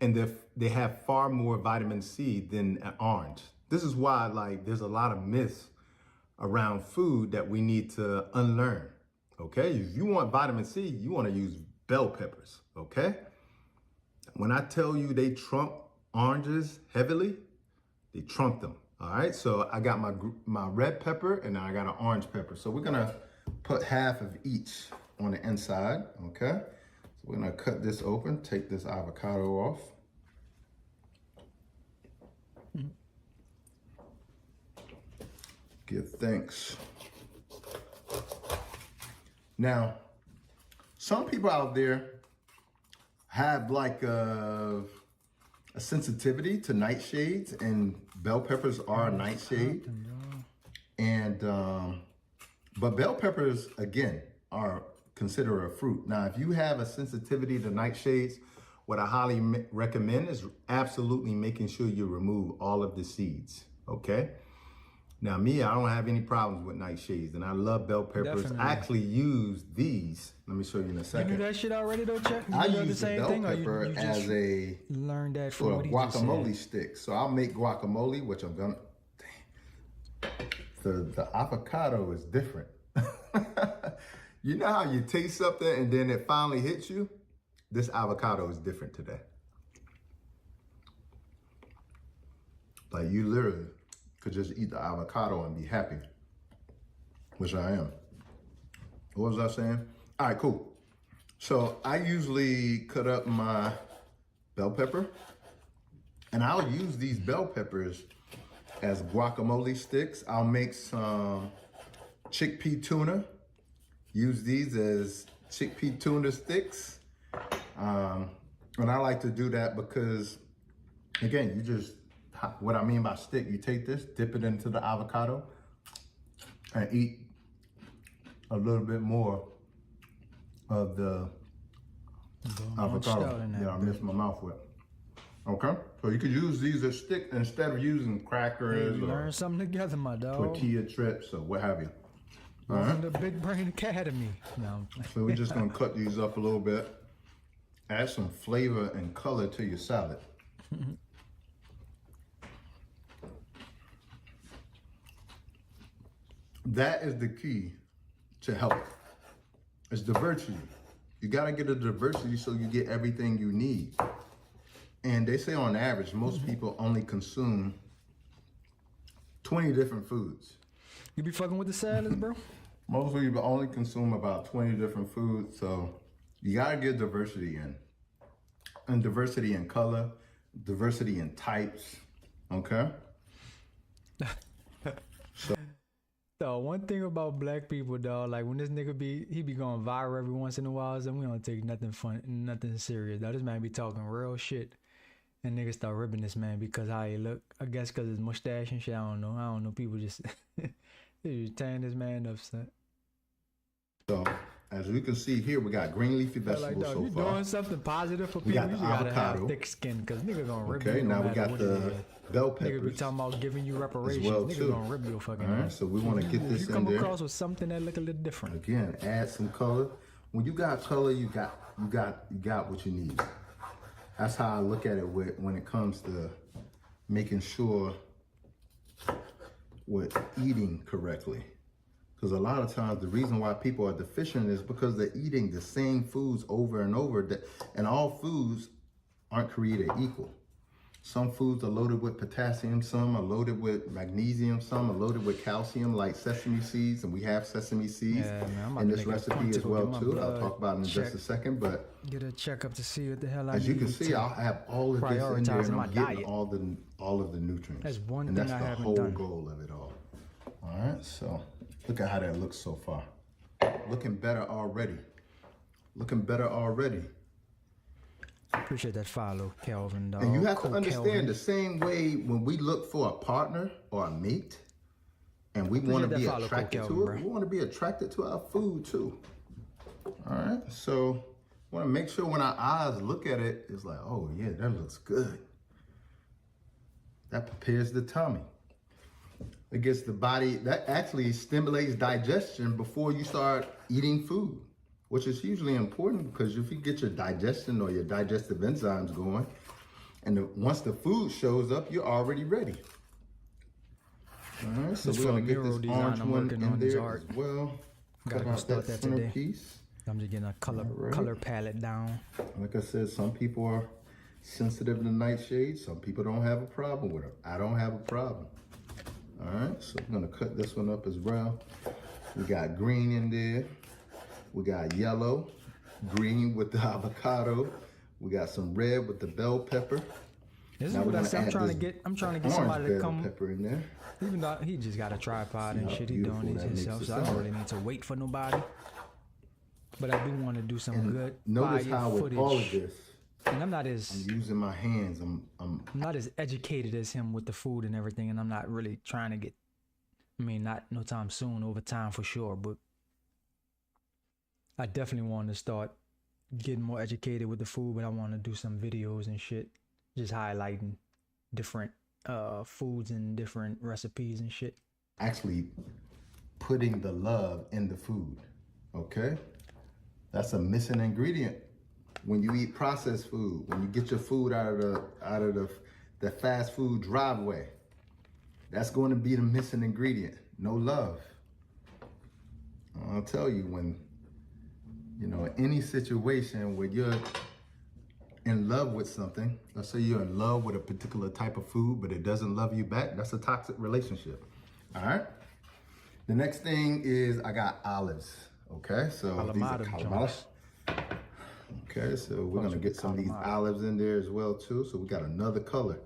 Speaker 10: and they have far more vitamin C than an orange. This is why, like, there's a lot of myths around food that we need to unlearn, okay? If you want vitamin C, you want to use bell peppers, okay? When I tell you they trump oranges heavily, they trump them, all right? So I got my red pepper and I got an orange pepper. So we're gonna put half of each on the inside, okay? So we're gonna cut this open, take this avocado off. Give thanks. Now, some people out there have like a sensitivity to nightshades, and bell peppers are a nightshade. And but bell peppers, again, are considered a fruit. Now, if you have a sensitivity to nightshades, what I highly recommend is absolutely making sure you remove all of the seeds, okay? Now, me, I don't have any problems with nightshades, and I love bell peppers.
Speaker 1: Definitely.
Speaker 10: I actually use these. Let me show you in a second.
Speaker 1: You knew that shit already though, Chuck?
Speaker 10: I use the bell pepper
Speaker 1: you
Speaker 10: as a
Speaker 1: learned that
Speaker 10: for
Speaker 1: from
Speaker 10: a guacamole stick. So I'll make guacamole, which I'm gonna. The avocado is different. You know how you taste something and then it finally hits you? This avocado is different today. Like, you literally could just eat the avocado and be happy, which I am. What was I saying? All right, cool. So I usually cut up my bell pepper, and I'll use these bell peppers as guacamole sticks. I'll make some chickpea tuna, use these as chickpea tuna sticks. And I like to do that because, again, you just, what I mean by stick, you take this, dip it into the avocado, and eat a little bit more of the avocado that I missed my mouth with. Okay, so you could use these as stick instead of using crackers
Speaker 1: you
Speaker 10: or
Speaker 1: learn something together, my dog.
Speaker 10: tortilla chips or what have you. All
Speaker 1: Welcome
Speaker 10: right.
Speaker 1: to Big Brain Academy. No.
Speaker 10: So we're just gonna cut these up a little bit, add some flavor and color to your salad. That is the key to health. It's diversity. You gotta get a diversity so you get everything you need. And they say on average, most people only consume 20 different foods.
Speaker 1: You be fucking with the salads, bro?
Speaker 10: Most people only consume about 20 different foods, so you gotta get diversity in. And diversity in color, diversity in types, okay?
Speaker 1: So one thing about black people, dog, like when this nigga he be going viral every once in a while, so we don't take nothing fun, nothing serious. Dog, this man be talking real shit, and niggas start ripping this man because how he look. I guess because his mustache and shit. I don't know. People just they just tearing this man up, son.
Speaker 10: So as we can see here, we got green leafy vegetables
Speaker 1: Like, dog,
Speaker 10: so
Speaker 1: you
Speaker 10: far.
Speaker 1: doing something positive for
Speaker 10: We
Speaker 1: people.
Speaker 10: got
Speaker 1: You
Speaker 10: the
Speaker 1: gotta
Speaker 10: avocado.
Speaker 1: have thick skin, because nigga gonna rip you.
Speaker 10: Okay,
Speaker 1: no
Speaker 10: now we
Speaker 1: matter
Speaker 10: got
Speaker 1: what
Speaker 10: the
Speaker 1: it is.
Speaker 10: bell
Speaker 1: Nigga be
Speaker 10: peppers
Speaker 1: talking about giving you
Speaker 10: as
Speaker 1: reparations.
Speaker 10: well
Speaker 1: Nigga
Speaker 10: too.
Speaker 1: gonna rip your fucking
Speaker 10: All right,
Speaker 1: ass.
Speaker 10: so we want to get
Speaker 1: If
Speaker 10: this
Speaker 1: you
Speaker 10: in
Speaker 1: come
Speaker 10: there.
Speaker 1: across with something that look a little different.
Speaker 10: Again, add some color. When you got color, you got what you need. That's how I look at it when it comes to making sure we're eating correctly. Because a lot of times the reason why people are deficient is because they're eating the same foods over and over, and all foods aren't created equal. Some foods are loaded with potassium, some are loaded with magnesium, some are loaded with calcium, like sesame seeds, and we have sesame seeds in this recipe as well too. I'll talk about it in just a second, but
Speaker 1: get a checkup to see what the hell I
Speaker 10: as you
Speaker 1: need
Speaker 10: can see,
Speaker 1: to
Speaker 10: I'll have all of this in there,
Speaker 1: prioritize
Speaker 10: and
Speaker 1: my
Speaker 10: I'm getting
Speaker 1: diet.
Speaker 10: all of the nutrients.
Speaker 1: That's one
Speaker 10: and
Speaker 1: thing
Speaker 10: that's
Speaker 1: I
Speaker 10: the
Speaker 1: haven't
Speaker 10: whole
Speaker 1: done.
Speaker 10: goal of it all. All right, so look at how that looks so far. Looking better already. Looking better already.
Speaker 1: Appreciate that follow, Kelvin, dog.
Speaker 10: And you have to
Speaker 1: Cool,
Speaker 10: understand
Speaker 1: Kelvin.
Speaker 10: the same way when we look for a partner or a mate, and we want to
Speaker 1: Appreciate
Speaker 10: be
Speaker 1: that follow,
Speaker 10: attracted
Speaker 1: Cool
Speaker 10: to
Speaker 1: Kelvin,
Speaker 10: it,
Speaker 1: bro.
Speaker 10: we want to be attracted to our food too. All right, so want to make sure when our eyes look at it, it's like, oh yeah, that looks good. That prepares the tummy. It gets the body, that actually stimulates digestion before you start eating food, which is hugely important because if you get your digestion or your digestive enzymes going, And once the food shows up, you're already ready. All right, so we're gonna get this orange one in there as well.
Speaker 1: Gotta go start that today.
Speaker 10: Piece.
Speaker 1: I'm just getting a color palette down.
Speaker 10: Like I said, some people are sensitive to nightshades. Some people don't have a problem with them. I don't have a problem. All right, so we're gonna cut this one up as well. We got green in there. We got yellow, green with the avocado. We got some red with the bell pepper.
Speaker 1: This is what I said. I'm trying to get somebody to come.
Speaker 10: Pepper in there.
Speaker 1: Even though he just got a tripod and shit, he doing it himself, so I don't really need to wait for nobody. But I do want to do some good
Speaker 10: notice how with
Speaker 1: footage.
Speaker 10: all of this,
Speaker 1: and I'm
Speaker 10: using my hands. I'm
Speaker 1: not as educated as him with the food and everything, and I'm not really trying to get. I mean, not no time soon, over time for sure, but I definitely want to start getting more educated with the food. But I want to do some videos and shit, just highlighting different foods and different recipes and shit.
Speaker 10: Actually putting the love in the food, okay? That's a missing ingredient when you eat processed food, when you get your food out of the fast food driveway. That's going to be the missing ingredient. No love. I'll tell you, when, you know, any situation where you're in love with something, let's say you're in love with a particular type of food, but it doesn't love you back, that's a toxic relationship. All right. The next thing is I got olives. Okay, so these are calabash. Okay, so we're gonna get some of these olives in there as well too. So we got another color,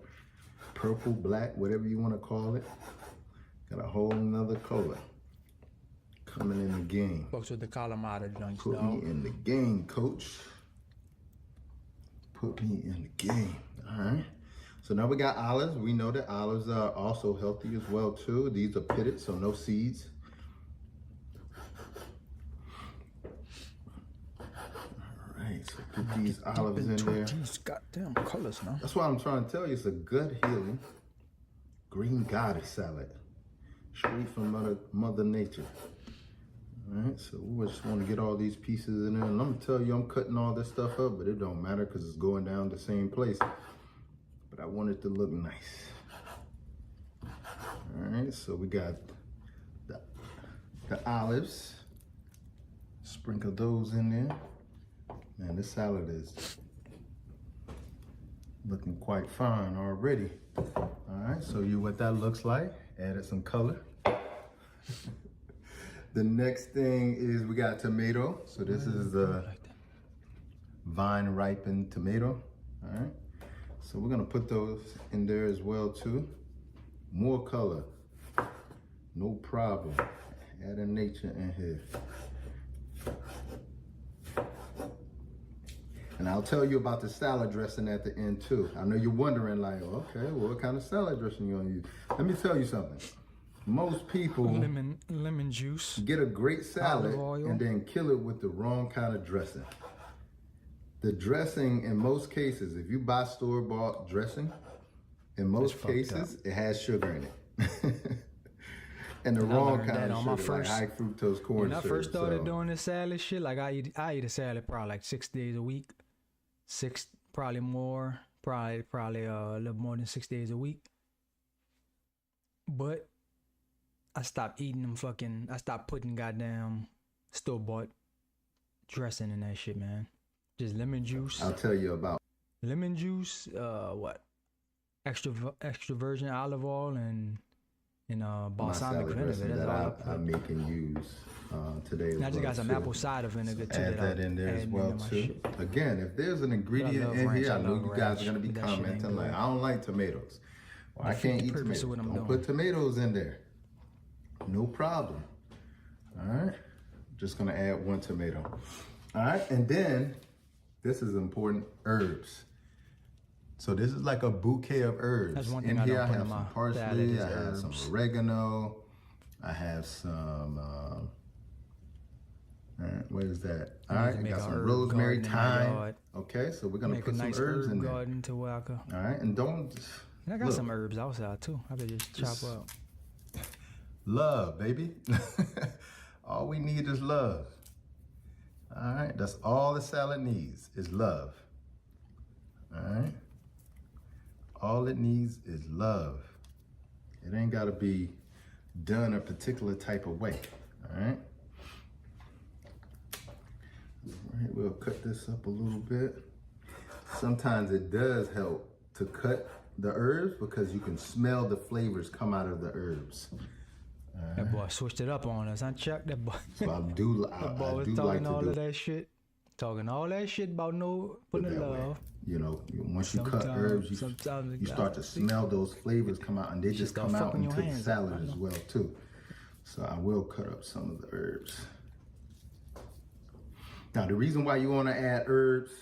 Speaker 10: purple, black, whatever you want to call it. Got a whole nother color coming in the game.
Speaker 1: Folks with the Kalamata joints.
Speaker 10: Put me in the game, coach. Put me in the game. All right. So now we got olives. We know that olives are also healthy as well too. These are pitted, so no seeds. Alright, so put these olives in there.
Speaker 1: These goddamn colors now.
Speaker 10: That's why I'm trying to tell you, it's a good healing green goddess salad. Straight from Mother Nature. Alright, so we just want to get all these pieces in there. And I'm gonna tell you, I'm cutting all this stuff up, but it don't matter because it's going down the same place. But I want it to look nice. Alright, so we got the olives. Sprinkle those in there. Man, this salad is looking quite fine already. Alright, so what that looks like. Added some color. The next thing is we got tomato. So this is the vine ripened tomato. Alright. So we're gonna put those in there as well too. More color, no problem. Adding nature in here. And I'll tell you about the salad dressing at the end too. I know you're wondering like, okay, well, what kind of salad dressing you gonna use? Let me tell you something. Most people
Speaker 1: lemon juice,
Speaker 10: get a great salad and then kill it with the wrong kind of dressing. The dressing, in most cases, if you buy store-bought dressing, in most cases, it has sugar in it. And the wrong kind of sugar, like high fructose corn syrup.
Speaker 1: When I first started doing this salad shit, like I eat a salad probably like 6 days a week. Probably more, probably a little more than 6 days a week. But I stopped eating them I stopped putting goddamn store-bought dressing in that shit, man. Just lemon juice.
Speaker 10: I'll tell you about
Speaker 1: lemon juice, extra virgin olive oil and balsamic vinegar. That's all
Speaker 10: I make and use today.
Speaker 1: And I just got some apple cider vinegar too.
Speaker 10: Add that in there as well too. Again, if there's an ingredient in here, I know you guys are gonna be commenting like, I don't like tomatoes. Well, I can't eat tomatoes. Don't put tomatoes in there. No problem. All right. Just gonna add 1 tomato. All right, and then this is important, herbs. So this is like a bouquet of herbs.
Speaker 1: That's one thing
Speaker 10: in here
Speaker 1: I
Speaker 10: have some parsley, I have some oregano, I have some what is that? All right, I got some rosemary, thyme. Okay, so we're gonna put some herbs in there. All right, and don't.
Speaker 1: I got some herbs outside too. I could just chop up.
Speaker 10: Love, baby. All we need is love. All right, that's all the salad needs is love. All right. All it needs is love. It ain't gotta be done a particular type of way, all right? All right, we'll cut this up a little bit. Sometimes it does help to cut the herbs because you can smell the flavors come out of the herbs.
Speaker 1: That boy switched it up on us, huh, Chuck? That boy.
Speaker 10: So I do
Speaker 1: was
Speaker 10: like
Speaker 1: talking
Speaker 10: to
Speaker 1: all
Speaker 10: do
Speaker 1: of that shit. Talking all that shit about no putting
Speaker 10: that
Speaker 1: the
Speaker 10: way.
Speaker 1: love.
Speaker 10: You know, once you cut herbs, you start to smell those flavors come out, and they just come out into the salad as well too. So I will cut up some of the herbs. Now the reason why you want to add herbs,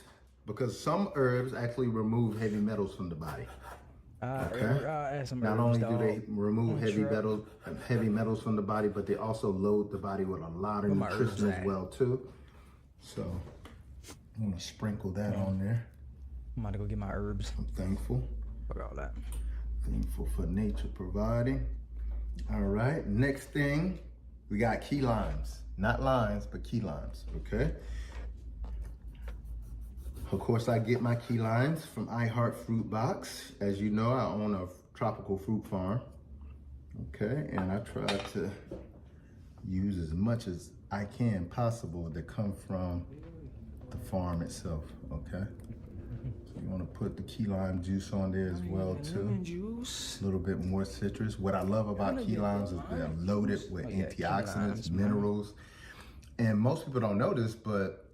Speaker 10: because some herbs actually remove heavy metals from the body. Okay. Not only do they remove heavy metals from the body, but they also load the body with a lot of nutrition as well too. So I'm gonna sprinkle that on there.
Speaker 1: I'm about to go get my herbs.
Speaker 10: I'm thankful.
Speaker 1: Fuck all that.
Speaker 10: Thankful for nature providing. All right, next thing, we got key limes. Not limes, but key limes, okay? Of course, I get my key limes from I Heart Fruit Box. As you know, I own a tropical fruit farm, okay? And I try to use as much as I can possible that come from the farm itself, okay? So you want to put the key lime juice on there as well too. A little bit more citrus. What I love about key limes is they're loaded with antioxidants, minerals. And most people don't know this, but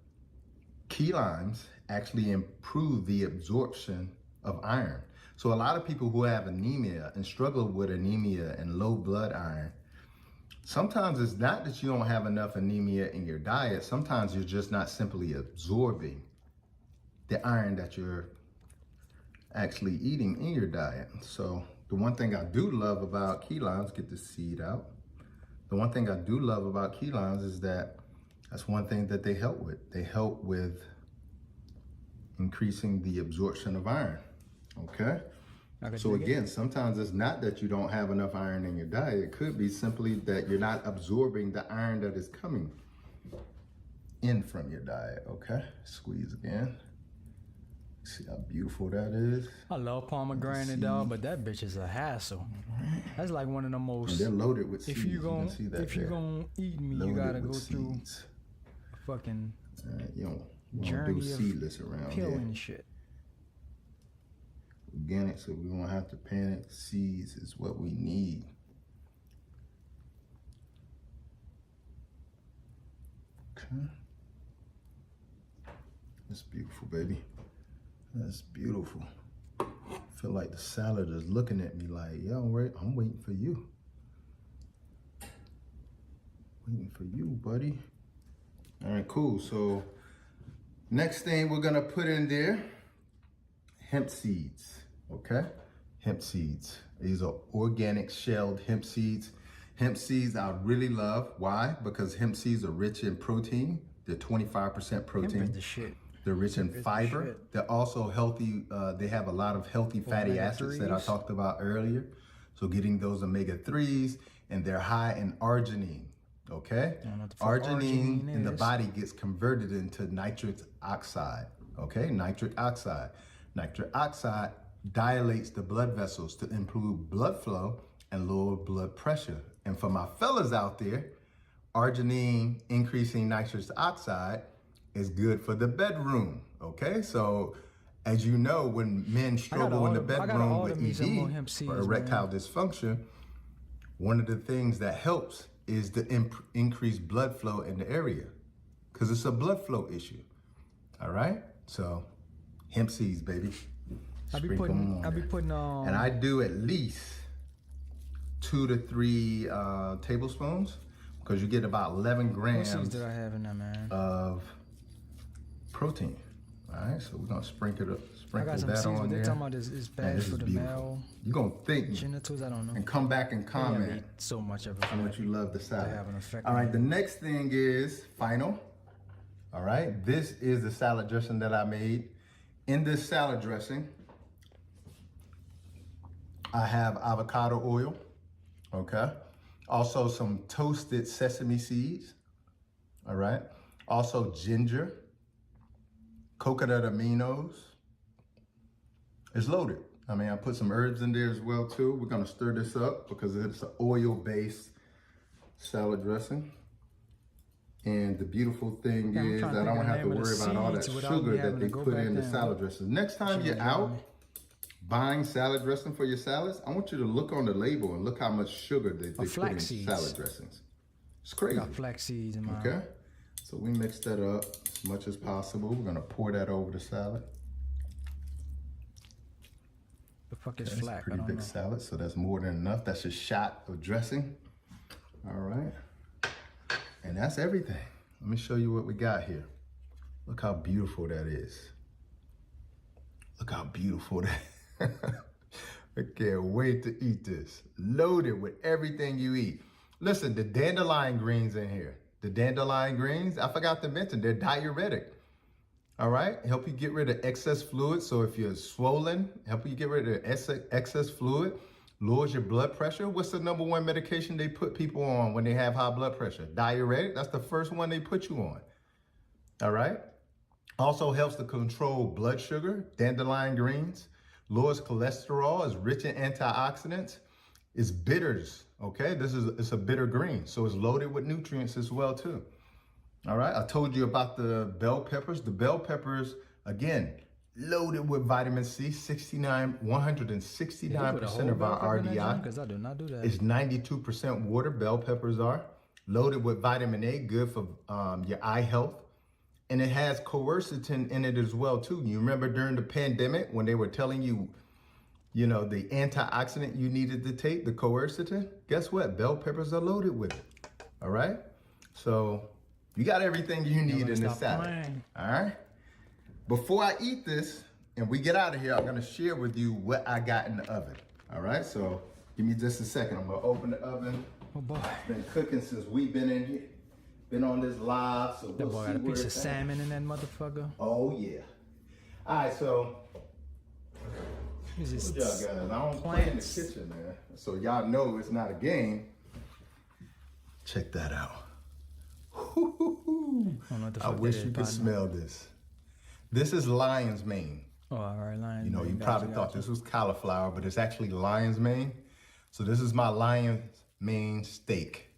Speaker 10: key limes actually improve the absorption of iron. So a lot of people who have anemia and struggle with anemia and low blood iron, sometimes it's not that you don't have enough anemia in your diet. Sometimes you're just not simply absorbing the iron that you're actually eating in your diet. So the one thing I do love about key limes, get the seed out. The one thing I do love about key limes is that that's one thing that they help with. They help with increasing the absorption of iron, okay? So again, sometimes it's not that you don't have enough iron in your diet. It could be simply that you're not absorbing the iron that is coming in from your diet, okay? Squeeze again. See how beautiful that is.
Speaker 1: I love pomegranate, dog, but that bitch is a hassle. That's like one of the most.
Speaker 10: And they're loaded with seeds.
Speaker 1: If you're gonna eat me, you gotta go through a fucking
Speaker 10: you don't
Speaker 1: journey
Speaker 10: do seedless around
Speaker 1: here.
Speaker 10: here.
Speaker 1: And shit.
Speaker 10: Organic, so we won't have to panic. Seeds is what we need. Okay. That's beautiful, baby. That's beautiful. I feel like the salad is looking at me like, yo, I'm waiting for you. Waiting for you, buddy. All right, cool. So next thing we're gonna put in there, hemp seeds, okay? Hemp seeds. These are organic shelled hemp seeds. Hemp seeds I really love. Why? Because hemp seeds are rich in protein. They're 25% protein.
Speaker 1: Hemp is the shit.
Speaker 10: They're rich in fiber. They're also healthy. They have a lot of healthy fatty acids that I talked about earlier. So getting those omega-3s, and they're high in arginine, okay? Arginine in the body gets converted into nitric oxide, okay? Nitric oxide. Nitric oxide dilates the blood vessels to improve blood flow and lower blood pressure. And for my fellas out there, arginine increasing nitric oxide is good for the bedroom, okay? So as you know, when men struggle in the bedroom with ED or erectile dysfunction, one of the things that helps is the increased blood flow in the area, because it's a blood flow issue, all right? So hemp seeds, baby.
Speaker 1: I be putting on.
Speaker 10: And I do at least 2 to 3 tablespoons, because you get about 11 grams
Speaker 1: what seeds did I have in there, man?
Speaker 10: of protein. All right, so we're gonna sprinkle that
Speaker 1: seeds,
Speaker 10: on there.
Speaker 1: They're talking about is bad for the male.
Speaker 10: You're gonna think
Speaker 1: genitals, I don't know.
Speaker 10: And come back and comment
Speaker 1: so much of it
Speaker 10: how much you love the salad.
Speaker 1: Have an effect.
Speaker 10: All right, the next thing is final. All right, this is the salad dressing that I made. In this salad dressing, I have avocado oil, okay? Also some toasted sesame seeds, all right? Also ginger, coconut aminos. It's loaded. I put some herbs in there as well too. We're gonna stir this up because it's an oil-based salad dressing. And the beautiful thing is I don't have to worry about all that sugar that they put in the salad dressing. Next time you're out buying salad dressing for your salads, I want you to look on the label and look how much sugar that they put in salad dressings. It's crazy.
Speaker 1: Got flax seeds in mine.
Speaker 10: Okay, so we mix that up as much as possible. We're gonna pour that over the salad.
Speaker 1: The fuck is flax?
Speaker 10: Pretty big salad, so that's more than enough. That's a shot of dressing. All right, and that's everything. Let me show you what we got here. Look how beautiful that is. Look how beautiful that. I can't wait to eat this. Loaded with everything you eat. Listen, the dandelion greens in here. The dandelion greens, I forgot to mention, they're diuretic. All right, help you get rid of excess fluid. So if you're swollen, help you get rid of excess fluid, lowers your blood pressure. What's the #1 medication they put people on when they have high blood pressure? Diuretic, that's the first one they put you on. All right, also helps to control blood sugar, dandelion greens, lowers cholesterol, is rich in antioxidants, it's bitters, okay? It's a bitter green, so it's loaded with nutrients as well too. All right, I told you about the bell peppers. The bell peppers, again, loaded with vitamin C, 169% of our RDI.
Speaker 1: Because I do not do that.
Speaker 10: It's 92% water, bell peppers are. Loaded with vitamin A, good for your eye health. And it has quercetin in it as well too. You remember during the pandemic when they were telling you, you know, the antioxidant you needed to take, the quercetin? Guess what? Bell peppers are loaded with it. All right? So you got everything you need in this salad. All right? Before I eat this and we get out of here, I'm gonna share with you what I got in the oven. All right? So give me just a second. I'm gonna open the oven.
Speaker 1: Oh boy.
Speaker 10: It's been cooking since we've been in here. Been on this live, so
Speaker 1: that boy got a piece of salmon in that motherfucker.
Speaker 10: Oh yeah. All right, so
Speaker 1: y'all
Speaker 10: guys, I don't play in the kitchen, man. So y'all know it's not a game. Check that out. I wish you could smell this. This is lion's mane.
Speaker 1: Oh, all right, lion's
Speaker 10: mane. You know, you probably thought
Speaker 1: this
Speaker 10: was cauliflower, but it's actually lion's mane. So this is my lion's mane steak.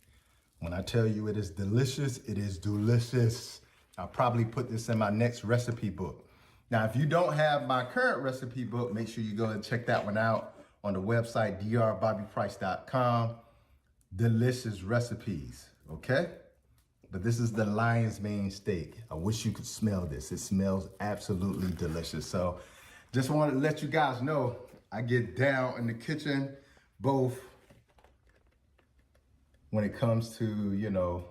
Speaker 10: When I tell you it is delicious, it is delicious. I'll probably put this in my next recipe book. Now, if you don't have my current recipe book, make sure you go and check that one out on the website, drbobbyprice.com. Delicious recipes, okay? But this is the lion's mane steak. I wish you could smell this. It smells absolutely delicious. So just wanted to let you guys know, I get down in the kitchen, both when it comes to, you know,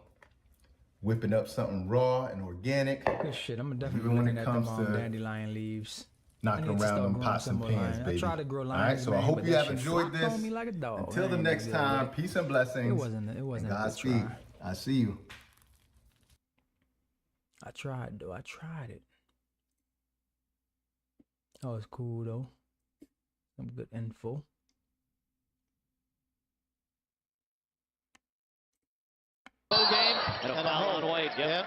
Speaker 10: whipping up something raw and organic.
Speaker 1: Good shit, I'm definitely looking at them dandelion leaves.
Speaker 10: Knocking around them pots and pans, baby.
Speaker 1: I try to grow lions.
Speaker 10: All right, so I hope you have enjoyed this.
Speaker 1: Like a dog.
Speaker 10: Until the next time, peace and blessings.
Speaker 1: It wasn't
Speaker 10: Godspeed. I see you.
Speaker 1: I tried though, I tried it. Oh, it's cool though. Some good info.
Speaker 11: Game and a foul on White. Yep.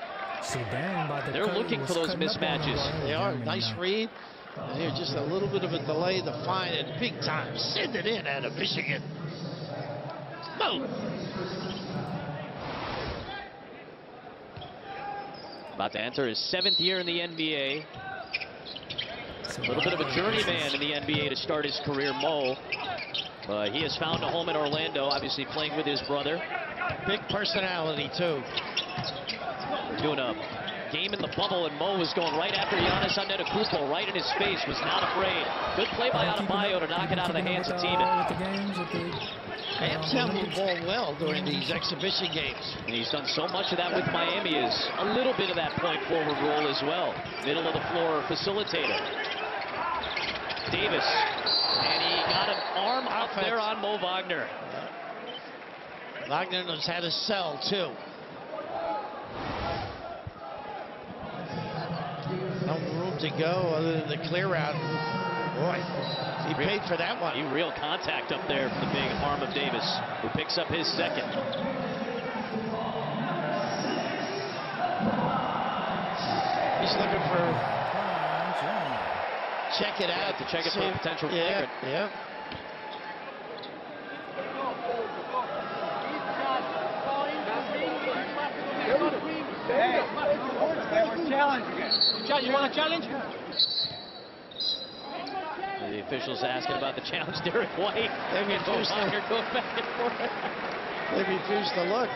Speaker 11: They're looking for those mismatches.
Speaker 12: They are. Nice read. Here, just a little bit of a delay. The fine and big time. Send it in out of Michigan. Boom.
Speaker 11: About to enter his 7th year in the NBA. A little bit of a journeyman in the NBA to start his career, Mo. But he has found a home in Orlando, obviously playing with his brother.
Speaker 12: Big personality, too.
Speaker 11: We're doing a game in the bubble, and Mo was going right after Giannis Antetokounmpo, right in his face, was not afraid. Good play by Adebayo to knock it out of the hands of Tiemann.
Speaker 12: Ham's handled the ball well during these exhibition games.
Speaker 11: And he's done so much of that with Miami, is a little bit of that point forward role as well. Middle of the floor facilitator. Davis, and he got an arm out there on Mo Wagner.
Speaker 12: Wagner knows how to sell, too. No room to go other than the clear out. Boy, he paid for that one.
Speaker 11: Real contact up there from the big arm of Davis, who picks up his second.
Speaker 12: He's looking for check it out.
Speaker 11: To check it for a potential flagrant.
Speaker 12: Yeah.
Speaker 7: You want a challenge?
Speaker 11: The officials asking about the challenge. Derek White.
Speaker 12: They refuse to
Speaker 11: go back and forth.
Speaker 12: They refuse to look.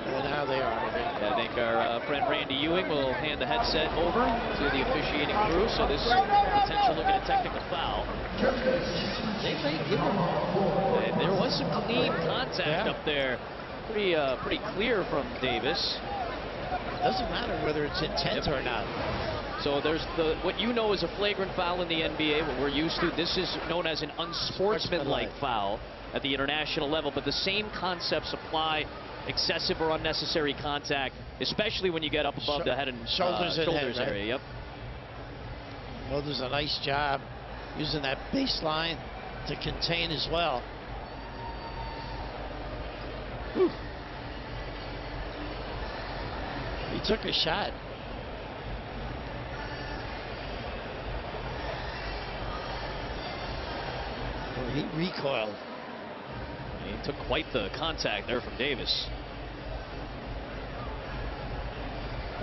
Speaker 12: And now they are.
Speaker 11: I think our friend Randy Ewing will hand the headset over to the officiating crew. So this potential look at a technical foul. They may give him. There was some clean contact up there. Pretty clear from Davis.
Speaker 12: Doesn't matter whether it's intent or not.
Speaker 11: So there's what you know is a flagrant foul in the NBA, what we're used to. This is known as an unsportsmanlike foul at the international level, but the same concepts apply. Excessive or unnecessary contact, especially when you get up above the head and shoulders
Speaker 12: head, right?
Speaker 11: area. Yep.
Speaker 12: Well, there's a nice job using that baseline to contain as well. Whew. He took a shot. Well, he recoiled.
Speaker 11: He took quite the contact there from Davis.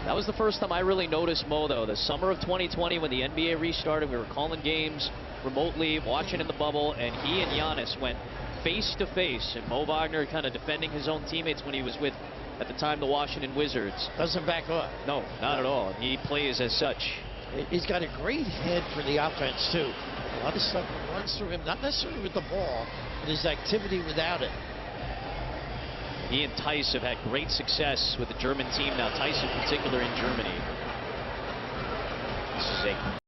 Speaker 11: That was the first time I really noticed Mo, though. The summer of 2020, when the NBA restarted, we were calling games remotely, watching in the bubble, and he and Giannis went face to face. And Mo Wagner kind of defending his own teammates when he was with, at the time, the Washington Wizards.
Speaker 12: Doesn't back up.
Speaker 11: No, not at all. He plays as such.
Speaker 12: He's got a great head for the offense, too. A lot of stuff runs through him, not necessarily with the ball, but his activity without it.
Speaker 11: He and Tice have had great success with the German team. Now Tice in particular in Germany. This is a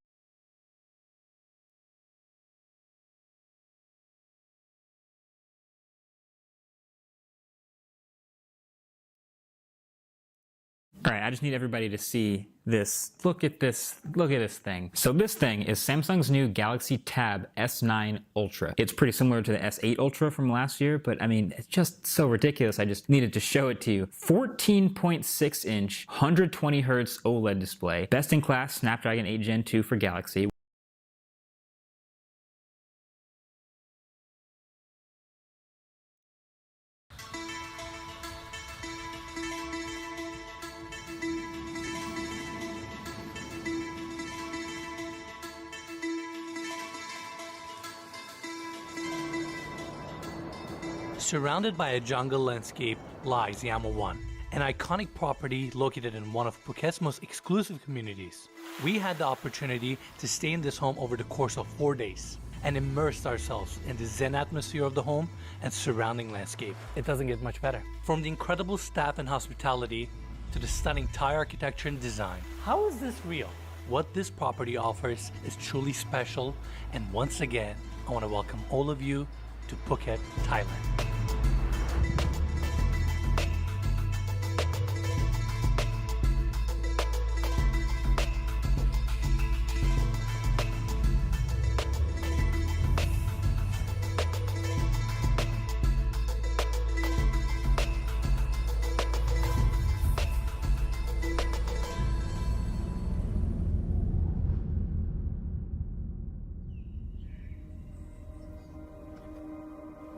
Speaker 9: All right, I just need everybody to see this. Look at this thing. So this thing is Samsung's new Galaxy Tab S9 Ultra. It's pretty similar to the S8 Ultra from last year, but I mean, it's just so ridiculous. I just needed to show it to you. 14.6 inch, 120 hertz OLED display. Best in class Snapdragon 8 Gen 2 for Galaxy.
Speaker 13: Surrounded by a jungle landscape lies Yama 1, an iconic property located in one of Phuket's most exclusive communities. We had the opportunity to stay in this home over the course of 4 days and immersed ourselves in the zen atmosphere of the home and surrounding landscape. It doesn't get much better. From the incredible staff and hospitality to the stunning Thai architecture and design. How is this real? What this property offers is truly special, and once again, I want to welcome all of you to Phuket, Thailand.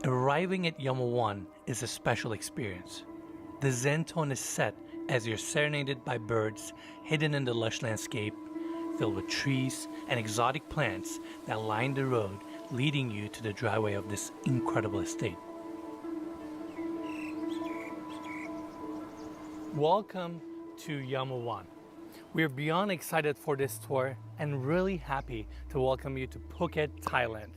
Speaker 13: Arriving at Yama 1 is a special experience. The Zen tone is set as you're serenaded by birds hidden in the lush landscape, filled with trees and exotic plants that line the road leading you to the driveway of this incredible estate. Welcome to Yama 1. We're beyond excited for this tour and really happy to welcome you to Phuket, Thailand.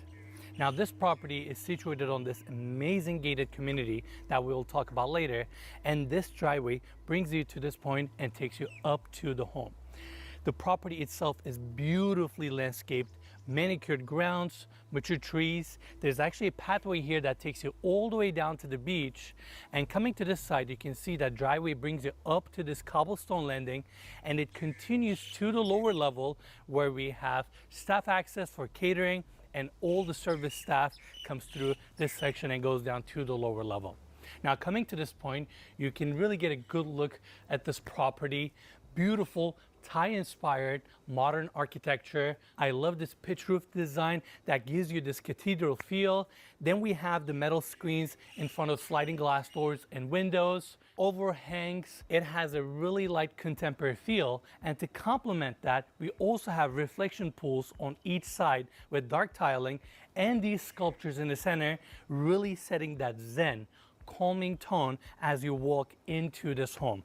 Speaker 13: Now, this property is situated on this amazing gated community that we'll talk about later, and this driveway brings you to this point and takes you up to the home. The property itself is beautifully landscaped, manicured grounds, mature trees. There's actually a pathway here that takes you all the way down to the beach, and coming to this side, you can see that driveway brings you up to this cobblestone landing, and it continues to the lower level where we have staff access for catering, and all the service staff comes through this section and goes down to the lower level. Now, coming to this point, you can really get a good look at this property. Beautiful Thai-inspired modern architecture. I love this pitch roof design that gives you this cathedral feel. Then we have the metal screens in front of sliding glass doors and windows. Overhangs. It has a really light contemporary feel. And to complement that, we also have reflection pools on each side with dark tiling and these sculptures in the center, really setting that zen, calming tone as you walk into this home.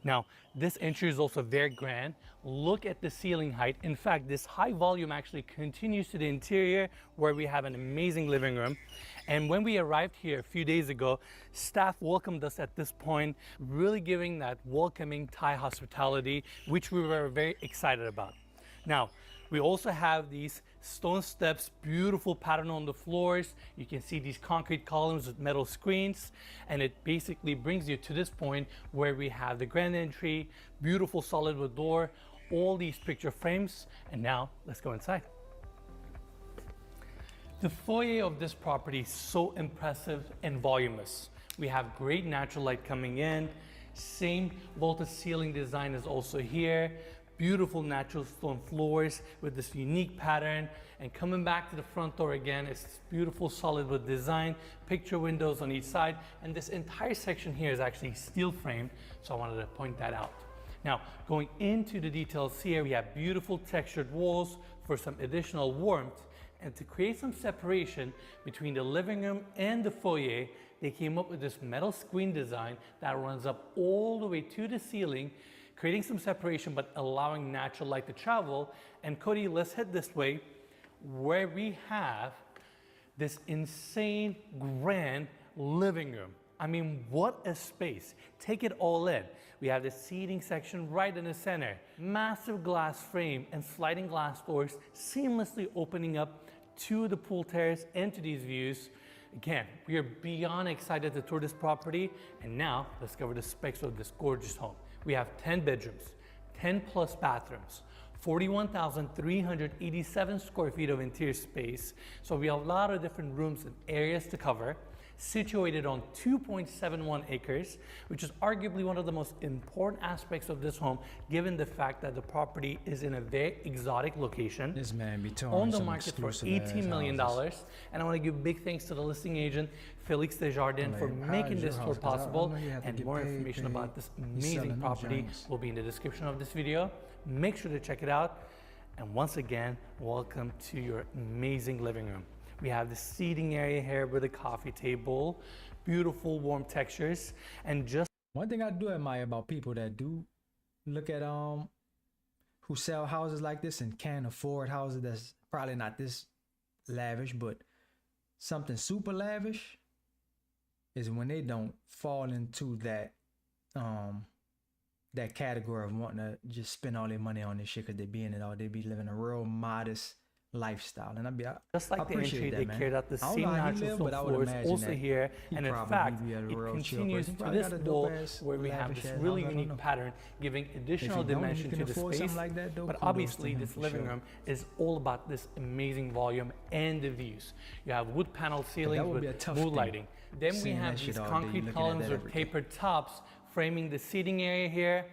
Speaker 13: Now, this entry is also very grand. Look at the ceiling height. In fact, this high volume actually continues to the interior where we have an amazing living room. And when we arrived here a few days ago, staff welcomed us at this point, really giving that welcoming Thai hospitality, which we were very excited about. Now, we also have these stone steps, beautiful pattern on the floors. You can see these concrete columns with metal screens, and it basically brings you to this point where we have the grand entry, beautiful solid wood door, all these picture frames, and now let's go inside. The foyer of this property is so impressive and voluminous. We have great natural light coming in. Same vaulted ceiling design is also here. Beautiful natural stone floors with this unique pattern. And coming back to the front door again, it's this beautiful solid wood design, picture windows on each side, and this entire section here is actually steel framed, so I wanted to point that out. Now, going into the details here, we have beautiful textured walls for some additional warmth, and to create some separation between the living room and the foyer, they came up with this metal screen design that runs up all the way to the ceiling, creating some separation but allowing natural light to travel. And Cody, let's head this way where we have this insane grand living room. I mean, what a space. Take it all in. We have the seating section right in the center. Massive glass frame and sliding glass doors seamlessly opening up to the pool terrace and to these views. Again, we are beyond excited to tour this property. And now let's cover the specs of this gorgeous home. We have 10 bedrooms, 10 plus bathrooms, 41,387 square feet of interior space. So we have a lot of different rooms and areas to cover. Situated on 2.71 acres, which is arguably one of the most important aspects of this home, given the fact that the property is in a very exotic location.
Speaker 1: This man be
Speaker 13: on the market for $18 million. And I want to give big thanks to the listing agent, Felix Desjardins, for making this tour possible. And more information about this amazing property will be in the description of this video. Make sure to check it out. And once again, welcome to your amazing living room. We have the seating area here with a coffee table, beautiful warm textures, and just
Speaker 1: one thing I do admire about people that do look at who sell houses like this and can afford houses that's probably not this lavish, but something super lavish, is when they don't fall into that that category of wanting to just spend all their money on this shit because they be in it all. They be living a real modest lifestyle, and
Speaker 13: just like
Speaker 1: I
Speaker 13: the entry, they carried out the same natural stone floors also here, and in fact, it continues to this wall where we have this really unique pattern, giving additional dimension to the space. But obviously, this living room is all about this amazing volume and the views. You have wood panel ceilings with mood lighting. Then we have these concrete columns with tapered tops framing the seating area here.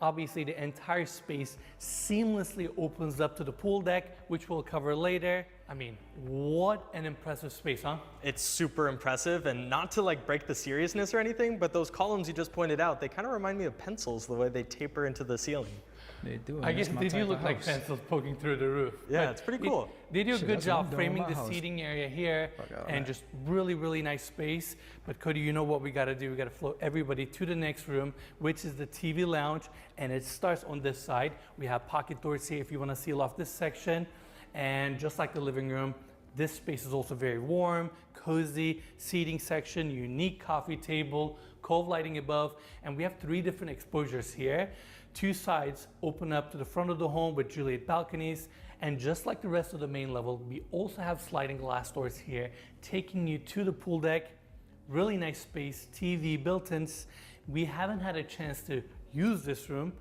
Speaker 13: Obviously, the entire space seamlessly opens up to the pool deck, which we'll cover later. I mean, what an impressive space, huh?
Speaker 14: It's super impressive, and not to like break the seriousness or anything, but those columns you just pointed out, they kind of remind me of pencils, the way they taper into the ceiling.
Speaker 1: They do.
Speaker 13: I guess they do look like pencils poking through the roof.
Speaker 14: Yeah, it's pretty cool.
Speaker 13: They do a good job framing the seating area here, and just really, really nice space. But Cody, you know what we gotta do? We gotta flow everybody to the next room, which is the TV lounge, and it starts on this side. We have pocket doors here if you wanna seal off this section. And just like the living room, this space is also very warm, cozy, seating section, unique coffee table, cove lighting above, and we have 3 different exposures here. 2 sides open up to the front of the home with Juliet balconies, and just like the rest of the main level, we also have sliding glass doors here, taking you to the pool deck. Really nice space, TV, built-ins. We haven't had a chance to use this room,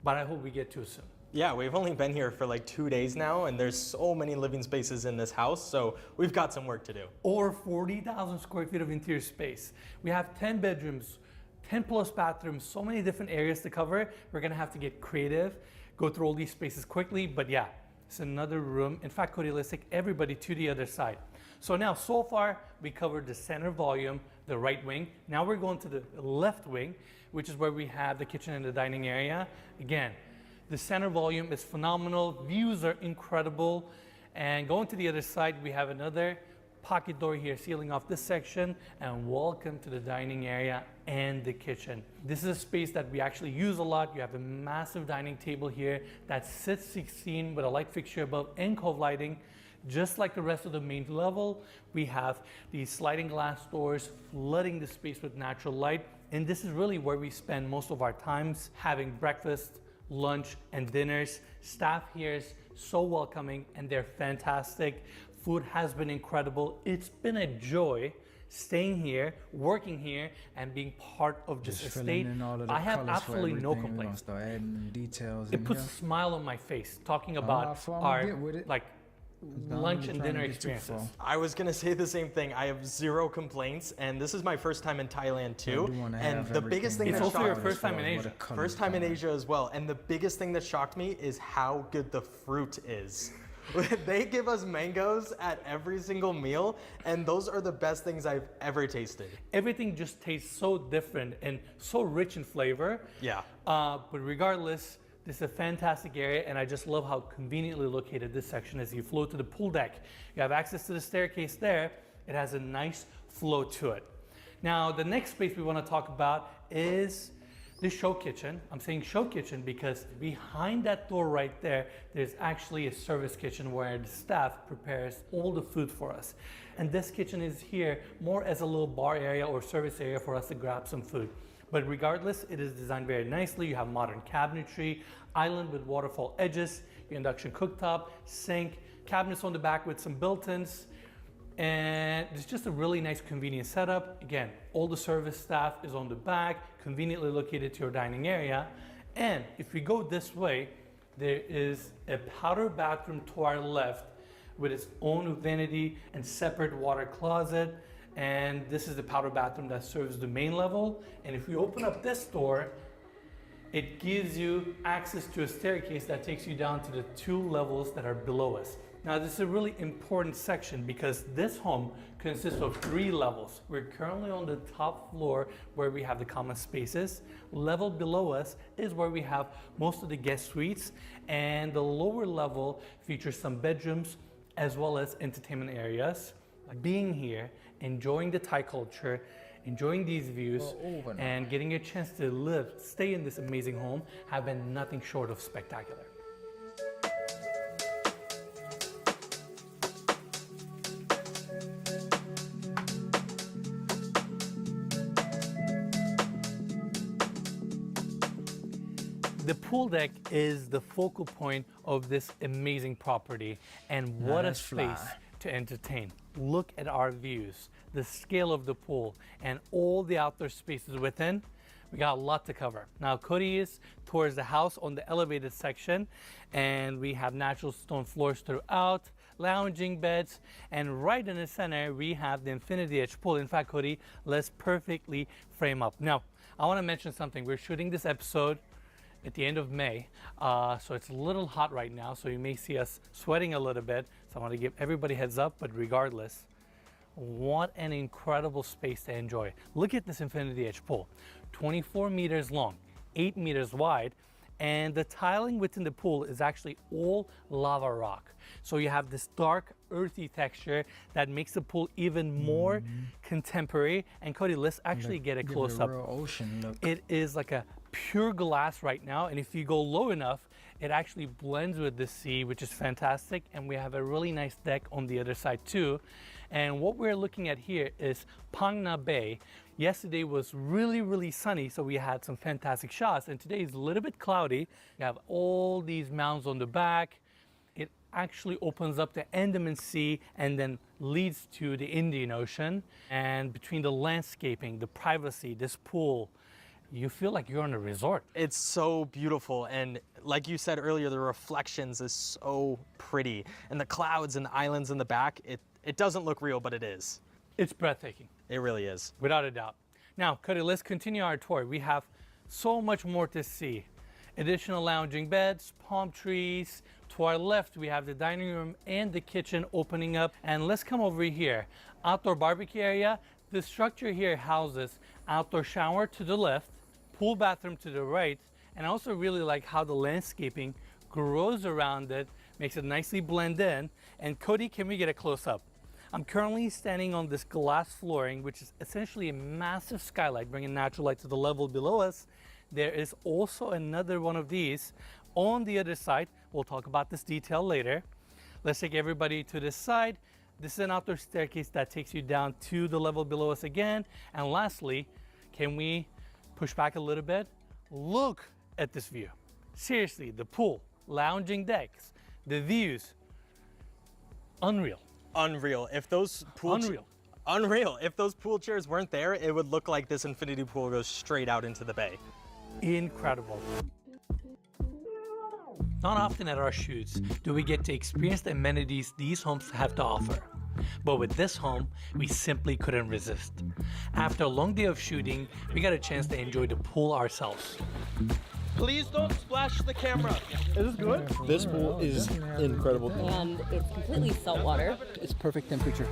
Speaker 13: but I hope we get to soon.
Speaker 14: Yeah, we've only been here for like 2 days now, and there's so many living spaces in this house, so we've got some work to do.
Speaker 13: Over 40,000 square feet of interior space. We have 10 bedrooms, 10 plus bathrooms, so many different areas to cover. We're gonna have to get creative. go through all these spaces quickly, but yeah, it's another room. In fact, Cody, let's take everybody to the other side. So now, so far, we covered the center volume, the right wing. Now we're going to the left wing, which is where we have the kitchen and the dining area. Again, the center volume is phenomenal. Views are incredible. And going to the other side, we have another pocket door here sealing off this section, and welcome to the dining area and the kitchen. This is a space that we actually use a lot. You have a massive dining table here that sits 16 with a light fixture above and cove lighting. Just like the rest of the main level, we have these sliding glass doors flooding the space with natural light. And this is really where we spend most of our times having breakfast, lunch, and dinners. Staff here is so welcoming and they're fantastic. Food has been incredible. It's been a joy staying here, working here, and being part of this estate. I have absolutely no complaints. It puts a smile on my face talking about our lunch and dinner experiences.
Speaker 14: I was gonna say the same thing. I have zero complaints, and this is my first time in Thailand too. And the biggest thing
Speaker 13: it's
Speaker 14: that
Speaker 13: also
Speaker 14: shocked
Speaker 13: your first time in Asia.
Speaker 14: First time in Asia as well. And the biggest thing that shocked me is how good the fruit is. They give us mangoes at every single meal, and those are the best things I've ever tasted.
Speaker 13: Everything just tastes so different and so rich in flavor.
Speaker 14: Yeah.
Speaker 13: But regardless, this is a fantastic area, and I just love how conveniently located this section is. You flow to the pool deck. You have access to the staircase there. It has a nice flow to it. Now, the next space we want to talk about is the show kitchen. I'm saying show kitchen because behind that door right there, there's actually a service kitchen where the staff prepares all the food for us. And this kitchen is here more as a little bar area or service area for us to grab some food. But regardless, it is designed very nicely. You have modern cabinetry, island with waterfall edges, your induction cooktop, sink, cabinets on the back with some built-ins, and it's just a really nice convenient setup. Again, all the service staff is on the back, conveniently located to your dining area. And if we go this way, there is a powder bathroom to our left with its own vanity and separate water closet. And this is the powder bathroom that serves the main level. And if we open up this door, it gives you access to a staircase that takes you down to the 2 levels that are below us. Now, this is a really important section because this home consists of 3 levels. We're currently on the top floor where we have the common spaces. Level below us is where we have most of the guest suites, and the lower level features some bedrooms as well as entertainment areas. Being here, enjoying the Thai culture, enjoying these views, and getting a chance to stay in this amazing home have been nothing short of spectacular. The pool deck is the focal point of this amazing property, and what a space to entertain. Look at our views, the scale of the pool, and all the outdoor spaces within. We got a lot to cover. Now, Cody is towards the house on the elevated section, and we have natural stone floors throughout, lounging beds, and right in the center, we have the infinity edge pool. In fact, Cody, let's perfectly frame up. Now, I want to mention something. We're shooting this episode at the end of May, so it's a little hot right now, so you may see us sweating a little bit, so I want to give everybody heads up. But regardless, what an incredible space to enjoy. Look at this infinity edge pool, 24 meters long, 8 meters wide, and the tiling within the pool is actually all lava rock. So you have this dark, earthy texture that makes the pool even more contemporary. And Cody, let's actually get a close-up.
Speaker 1: Ocean look.
Speaker 13: It is like a pure glass right now, and if you go low enough, it actually blends with the sea, which is fantastic. And we have a really nice deck on the other side too. And what we're looking at here is Phang Nga Bay. Yesterday was really, really sunny, so we had some fantastic shots. And today is a little bit cloudy. You have all these mounds on the back. It actually opens up the Andaman Sea and then leads to the Indian Ocean. And between the landscaping, the privacy, this pool, you feel like you're on a resort.
Speaker 14: It's so beautiful, and like you said earlier, the reflections is so pretty. And the clouds and the islands in the back, it doesn't look real, but it is.
Speaker 13: It's breathtaking.
Speaker 14: It really is.
Speaker 13: Without a doubt. Now, Cody, let's continue our tour. We have so much more to see. Additional lounging beds, palm trees. To our left, we have the dining room and the kitchen opening up. And let's come over here. Outdoor barbecue area. The structure here houses outdoor shower to the left, pool bathroom to the right. And I also really like how the landscaping grows around it, makes it nicely blend in. And Cody, can we get a close up? I'm currently standing on this glass flooring, which is essentially a massive skylight, bringing natural light to the level below us. There is also another one of these on the other side. We'll talk about this detail later. Let's take everybody to this side. This is an outdoor staircase that takes you down to the level below us again. And lastly, can we push back a little bit? Look at this view. Seriously, the pool, lounging decks, the views, unreal.
Speaker 14: Unreal. If those Unreal. If those pool chairs weren't there, it would look like this infinity pool goes straight out into the bay.
Speaker 13: Incredible. Not often at our shoots do we get to experience the amenities these homes have to offer. But with this home, we simply couldn't resist. After a long day of shooting, we got a chance to enjoy the pool ourselves.
Speaker 14: Please don't splash the camera. Is this good?
Speaker 15: This pool is incredible.
Speaker 16: And it's completely saltwater.
Speaker 15: It's perfect temperature.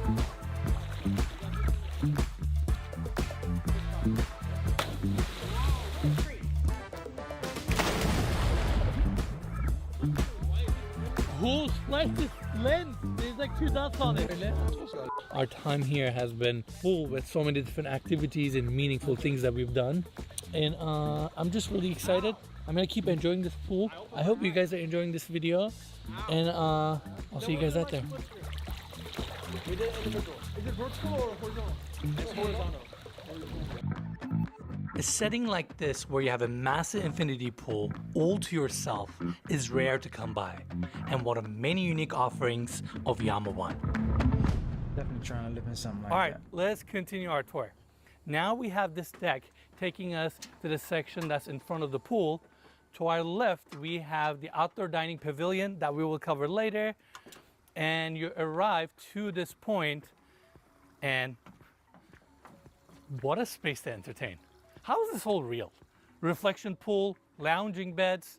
Speaker 13: Who spliced this lens? There's like 2 dots on it. Our time here has been full with so many different activities and meaningful things that we've done. And I'm just really excited. I'm gonna keep enjoying this pool. I hope you guys are enjoying this video. And I'll see you guys out there.
Speaker 3: We did individual. Is it vertical or horizontal? It's horizontal.
Speaker 13: A setting like this, where you have a massive infinity pool all to yourself, is rare to come by, and one of many unique offerings of Yama One.
Speaker 1: Definitely trying to live in something like
Speaker 13: All right,
Speaker 1: that.
Speaker 13: let's continue our tour. Now we have this deck taking us to the section that's in front of the pool. To our left, we have the outdoor dining pavilion that we will cover later. And you arrive to this point, and what a space to entertain. How is this whole real? Reflection pool, lounging beds,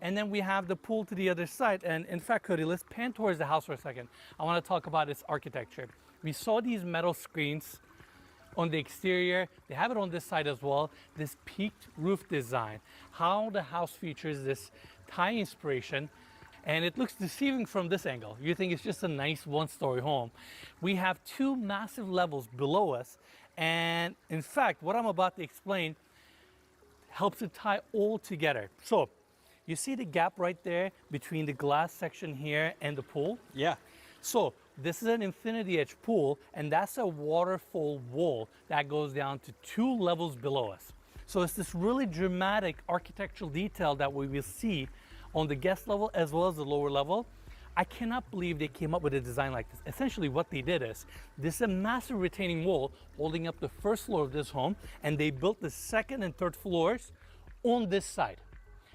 Speaker 13: and then we have the pool to the other side. And in fact, Cody, let's pan towards the house for a second. I want to talk about its architecture. We saw these metal screens on the exterior. They have it on this side as well. This peaked roof design, how the house features this Thai inspiration. And it looks deceiving from this angle. You think it's just a nice one-story home. We have 2 massive levels below us. And in fact, what I'm about to explain helps it tie all together. So you see the gap right there between the glass section here and the pool?
Speaker 14: Yeah.
Speaker 13: So this is an infinity edge pool, and that's a waterfall wall that goes down to 2 levels below us. So it's this really dramatic architectural detail that we will see on the guest level as well as the lower level. I cannot believe they came up with a design like this. Essentially what they did is, this is a massive retaining wall holding up the first floor of this home, and they built the 2nd and 3rd floors on this side.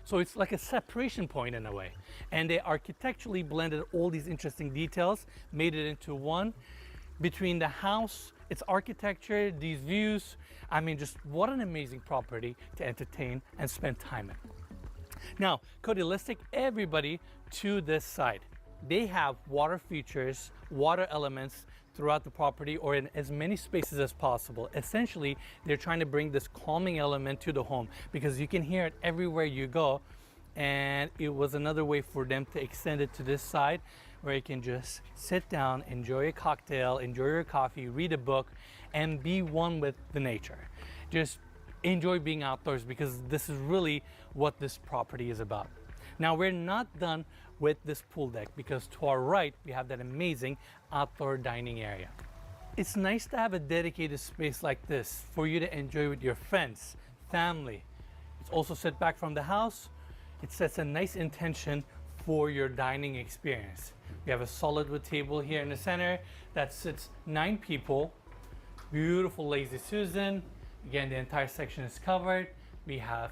Speaker 13: So it's like a separation point in a way. And they architecturally blended all these interesting details, made it into one. Between the house, its architecture, these views, I mean, just what an amazing property to entertain and spend time in. Now, Cody, let's take everybody to this side. They have water features, water elements throughout the property, or in as many spaces as possible. Essentially, they're trying to bring this calming element to the home because you can hear it everywhere you go. And it was another way for them to extend it to this side where you can just sit down, enjoy a cocktail, enjoy your coffee, read a book, and be one with the nature. Just enjoy being outdoors, because this is really what this property is about. Now, we're not done with this pool deck, because to our right, we have that amazing outdoor dining area. It's nice to have a dedicated space like this for you to enjoy with your friends, family. It's also set back from the house. It sets a nice intention for your dining experience. We have a solid wood table here in the center that sits 9 people. Beautiful lazy Susan. Again, the entire section is covered. We have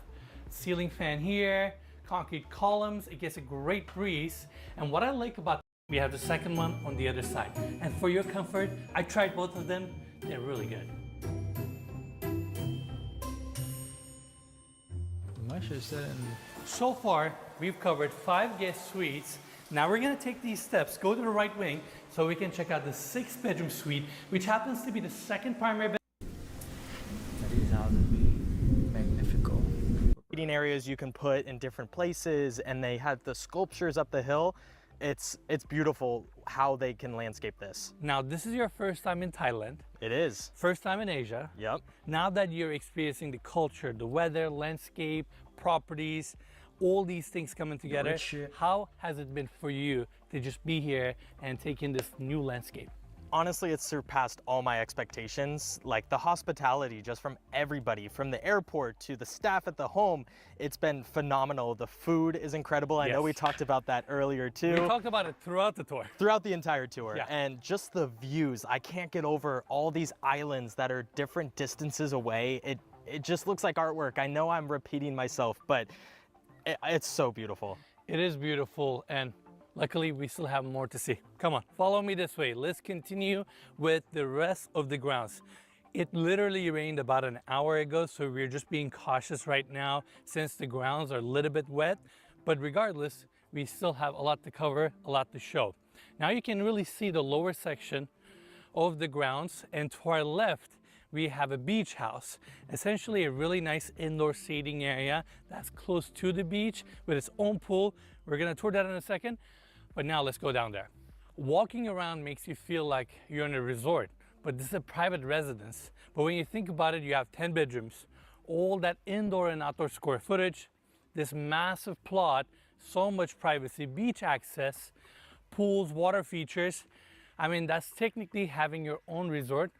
Speaker 13: ceiling fan here, concrete columns. It gets a great breeze. And what I like about, we have the second one on the other side. And for your comfort, I tried both of them. They're really good.
Speaker 1: You might should have said it in
Speaker 13: So far, we've covered 5 guest suites. Now we're gonna take these steps, go to the right wing, so we can check out the 6-bedroom suite, which happens to be the second primary bedroom.
Speaker 1: These houses be magnifico.
Speaker 14: Eating areas you can put in different places, and they have the sculptures up the hill. It's beautiful how they can landscape this.
Speaker 13: Now, this is your first time in Thailand.
Speaker 14: It is.
Speaker 13: First time in Asia.
Speaker 14: Yep.
Speaker 13: Now that you're experiencing the culture, the weather, landscape, properties, all these things coming together, how has it been for you to just be here and take in this new landscape?
Speaker 14: Honestly, it's surpassed all my expectations. Like the hospitality just from everybody, from the airport to the staff at the home, it's been phenomenal. The food is incredible. I know we talked about that earlier too.
Speaker 13: We talked about it throughout the tour.
Speaker 14: Throughout the entire tour.
Speaker 13: Yeah.
Speaker 14: And just the views. I can't get over all these islands that are different distances away. It just looks like artwork. I know I'm repeating myself, but it's so beautiful.
Speaker 13: It is beautiful, and luckily we still have more to see. Come on, follow me this way. Let's continue with the rest of the grounds. It literally rained about an hour ago, so we're just being cautious right now since the grounds are a little bit wet. But regardless, we still have a lot to cover, a lot to show. Now you can really see the lower section of the grounds, and to our left, we have a beach house, essentially a really nice indoor seating area that's close to the beach with its own pool. We're gonna tour that in a second, but now let's go down there. Walking around makes you feel like you're in a resort, but this is a private residence. But when you think about it, you have 10 bedrooms, all that indoor and outdoor square footage, this massive plot, so much privacy, beach access, pools, water features. I mean, that's technically having your own resort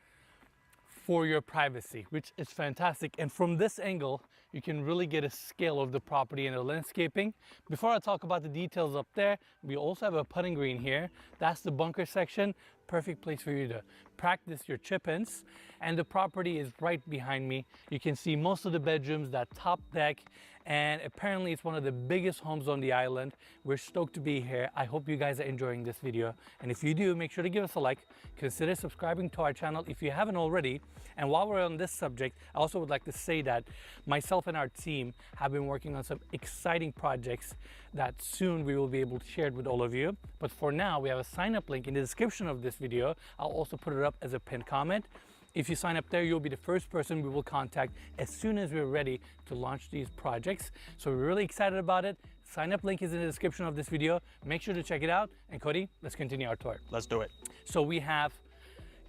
Speaker 13: for your privacy, which is fantastic. And from this angle, you can really get a scale of the property and the landscaping. Before I talk about the details up there, we also have a putting green here. That's the bunker section. Perfect place for you to practice your chip-ins. And the property is right behind me. You can see most of the bedrooms, that top deck, and apparently it's one of the biggest homes on the island. We're stoked to be here. I hope you guys are enjoying this video. And if you do, make sure to give us a like. Consider subscribing to our channel if you haven't already. And while we're on this subject, I also would like to say that myself and our team have been working on some exciting projects that soon we will be able to share it with all of you. But for now, we have a sign-up link in the description of this video. I'll also put it up as a pinned comment. If you sign up there, you'll be the first person we will contact as soon as we're ready to launch these projects. So we're really excited about it. Sign up link is in the description of this video. Make sure to check it out. And Cody, let's continue our tour.
Speaker 14: Let's do it.
Speaker 13: So we have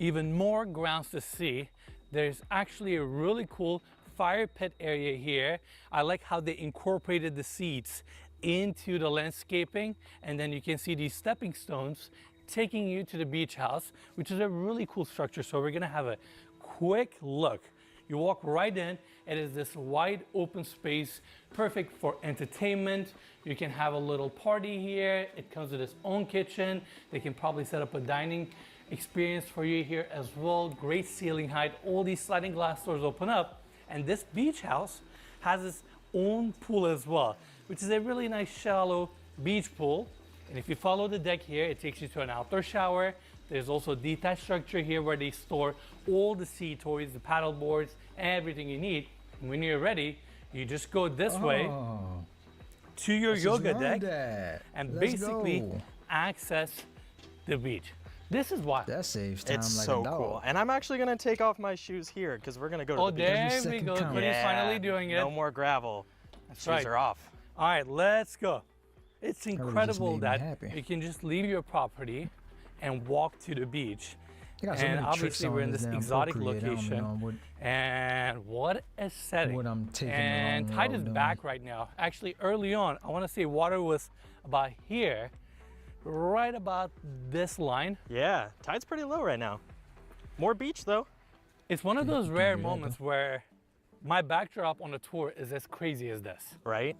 Speaker 13: even more grounds to see. There's actually a really cool fire pit area here. I like how they incorporated the seats into the landscaping, and then you can see these stepping stones taking you to the beach house, which is a really cool structure. So we're gonna have a quick look. You walk right in, it is this wide open space, perfect for entertainment. You can have a little party here. It comes with its own kitchen. They can probably set up a dining experience for you here as well. Great ceiling height. All these sliding glass doors open up, and this beach house has its own pool as well, which is a really nice shallow beach pool. And if you follow the deck here, it takes you to an outdoor shower. There's also a detached structure here where they store all the sea toys, the paddle boards, everything you need. And when you're ready, you just go this way to your yoga deck and basically access the beach. This is why.
Speaker 1: That saves time.
Speaker 14: It's
Speaker 1: like
Speaker 14: so
Speaker 1: a dog.
Speaker 14: cool. And I'm actually gonna take off my shoes here because we're gonna go to the beach.
Speaker 13: Oh, there we go. Cody's finally doing it.
Speaker 14: No more gravel.
Speaker 13: That's
Speaker 14: Shoes
Speaker 13: right.
Speaker 14: are off.
Speaker 13: All right, let's go. It's
Speaker 1: really
Speaker 13: incredible
Speaker 1: just made me
Speaker 13: that
Speaker 1: happy.
Speaker 13: you can just leave your property and walk to the beach.
Speaker 1: They got so
Speaker 13: And
Speaker 1: many
Speaker 13: obviously
Speaker 1: tricks
Speaker 13: we're
Speaker 1: on
Speaker 13: in this
Speaker 1: damn
Speaker 13: exotic
Speaker 1: Procreate. I don't
Speaker 13: location.
Speaker 1: know
Speaker 13: And what a setting.
Speaker 1: what I'm taking
Speaker 13: And
Speaker 1: along
Speaker 13: tide
Speaker 1: while
Speaker 13: is
Speaker 1: doing.
Speaker 13: back right now. Actually, early on, I want to say water was about here, right about this line.
Speaker 14: Yeah, tide's pretty low right now. More beach though.
Speaker 13: It's one of those rare moments where my backdrop on a tour is as crazy as this.
Speaker 14: Right?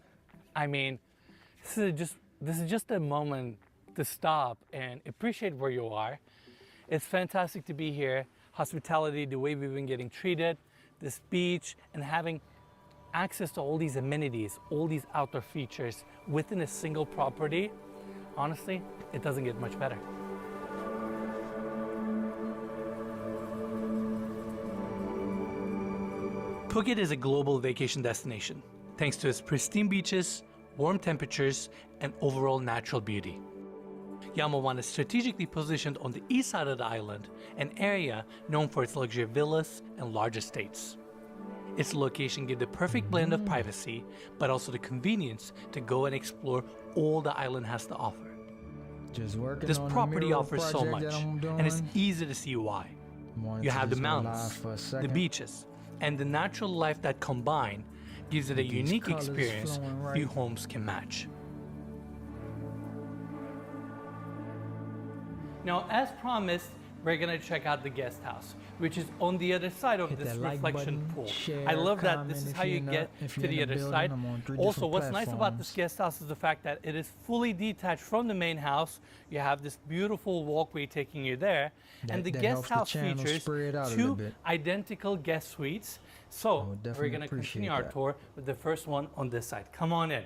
Speaker 13: I mean, this is just a moment to stop and appreciate where you are. It's fantastic to be here. Hospitality, the way we've been getting treated, this beach, and having access to all these amenities, all these outdoor features within a single property. Honestly, it doesn't get much better. Phuket is a global vacation destination, thanks to its pristine beaches, warm temperatures, and overall natural beauty. Yama 1 is strategically positioned on the east side of the island, an area known for its luxury villas and large estates. Its location gives the perfect blend of privacy, but also the convenience to go and explore all the island has to offer.
Speaker 1: Just working
Speaker 13: This
Speaker 1: on the
Speaker 13: property
Speaker 1: mural
Speaker 13: offers so
Speaker 1: project
Speaker 13: much,
Speaker 1: that I'm doing.
Speaker 13: and it's easy to see why.
Speaker 1: Wanted
Speaker 13: You
Speaker 1: to
Speaker 13: have the
Speaker 1: just go live
Speaker 13: mountains,
Speaker 1: for a
Speaker 13: the
Speaker 1: second.
Speaker 13: beaches, and the natural life that combine gives it a
Speaker 1: These
Speaker 13: unique
Speaker 1: colors
Speaker 13: experience
Speaker 1: flowing right.
Speaker 13: few homes can match. Now, as promised, we're gonna check out the guest house, which is on the other side of
Speaker 1: Hit
Speaker 13: this
Speaker 1: that like
Speaker 13: reflection
Speaker 1: button,
Speaker 13: pool.
Speaker 1: share,
Speaker 13: I love that
Speaker 1: comment
Speaker 13: this is
Speaker 1: if
Speaker 13: how
Speaker 1: you're
Speaker 13: you
Speaker 1: in the-
Speaker 13: get
Speaker 1: if
Speaker 13: to
Speaker 1: you're in
Speaker 13: the
Speaker 1: the
Speaker 13: other
Speaker 1: building.
Speaker 13: side.
Speaker 1: I'm on 3
Speaker 13: Also,
Speaker 1: different
Speaker 13: what's nice about this
Speaker 1: platforms.
Speaker 13: guest house is the fact that it is fully detached from the main house. You have this beautiful walkway taking you there, and the
Speaker 1: That
Speaker 13: guest
Speaker 1: helps the
Speaker 13: house
Speaker 1: channel
Speaker 13: features
Speaker 1: spread out a little
Speaker 13: 2
Speaker 1: bit.
Speaker 13: identical guest suites. So we're
Speaker 1: definitely
Speaker 13: gonna
Speaker 1: appreciate
Speaker 13: continue our
Speaker 1: that.
Speaker 13: tour with the first one on this side. Come on in.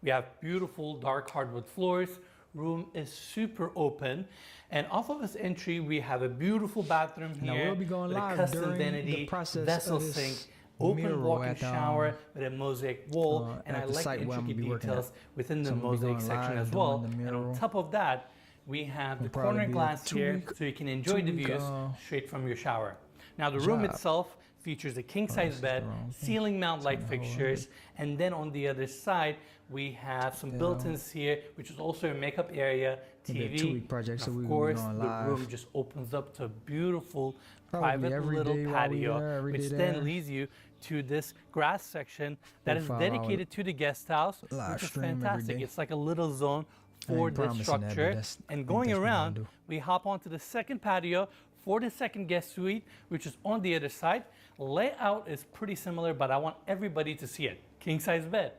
Speaker 13: We have beautiful dark hardwood floors. Room is super open, and off of this entry we have a beautiful bathroom here.
Speaker 1: Now, we'll be going
Speaker 13: with a
Speaker 1: live
Speaker 13: custom
Speaker 1: during the
Speaker 13: vanity,
Speaker 1: process
Speaker 13: vessel
Speaker 1: of this
Speaker 13: sink, open
Speaker 1: mural
Speaker 13: walk-in
Speaker 1: at,
Speaker 13: shower with a mosaic wall, and
Speaker 1: at
Speaker 13: I
Speaker 1: the
Speaker 13: like
Speaker 1: site
Speaker 13: the
Speaker 1: where I'm gonna
Speaker 13: intricate
Speaker 1: be working
Speaker 13: details
Speaker 1: at.
Speaker 13: within the
Speaker 1: So I'm gonna be
Speaker 13: mosaic
Speaker 1: going
Speaker 13: section
Speaker 1: live
Speaker 13: as well.
Speaker 1: doing the
Speaker 13: And on
Speaker 1: mural.
Speaker 13: top of that, we have the
Speaker 1: It'll probably
Speaker 13: corner
Speaker 1: be a
Speaker 13: glass here,
Speaker 1: two-week-
Speaker 13: so you can enjoy the
Speaker 1: two-week,
Speaker 13: views straight from your shower. Now the
Speaker 1: job.
Speaker 13: room itself features a
Speaker 1: this
Speaker 13: king-size
Speaker 1: is
Speaker 13: bed,
Speaker 1: the wrong thing.
Speaker 13: ceiling mount light
Speaker 1: Turn the whole
Speaker 13: fixtures, and then on the other side we have some
Speaker 1: Yeah.
Speaker 13: built-ins here, which is also a makeup area,
Speaker 1: It'll be a
Speaker 13: TV.
Speaker 1: 2-week project, so
Speaker 13: Of
Speaker 1: we will be
Speaker 13: course,
Speaker 1: going
Speaker 13: the
Speaker 1: live.
Speaker 13: room just opens up to a beautiful
Speaker 1: Probably
Speaker 13: private
Speaker 1: every
Speaker 13: little
Speaker 1: day while we
Speaker 13: patio,
Speaker 1: there, every
Speaker 13: which
Speaker 1: day
Speaker 13: then
Speaker 1: there.
Speaker 13: leads you to this grass section that is
Speaker 1: 4-5
Speaker 13: dedicated to the guest house,
Speaker 1: live
Speaker 13: which is
Speaker 1: stream every
Speaker 13: fantastic.
Speaker 1: day.
Speaker 13: It's like a little zone
Speaker 1: I
Speaker 13: for
Speaker 1: ain't
Speaker 13: this
Speaker 1: promising that, but
Speaker 13: structure.
Speaker 1: that's- I
Speaker 13: And
Speaker 1: think
Speaker 13: going
Speaker 1: that's what I'm
Speaker 13: around,
Speaker 1: gonna do.
Speaker 13: we hop onto the second patio for the second guest suite, which is on the other side. Layout is pretty similar, but I want everybody to see it. King size bed,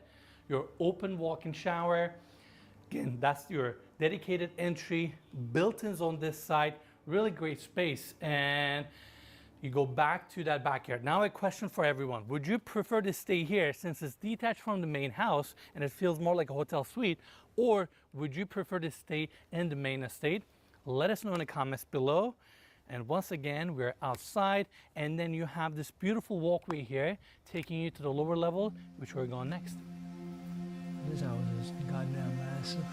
Speaker 13: your open walk-in shower. Again, that's your dedicated entry, built-ins on this side, really great space. And you go back to that backyard. Now a question for everyone. Would you prefer to stay here since it's detached from the main house and it feels more like a hotel suite? Or would you prefer to stay in the main estate? Let us know in the comments below. And once again, we're outside, and then you have this beautiful walkway here taking you to the lower level, which we're going next.
Speaker 1: This house is goddamn massive.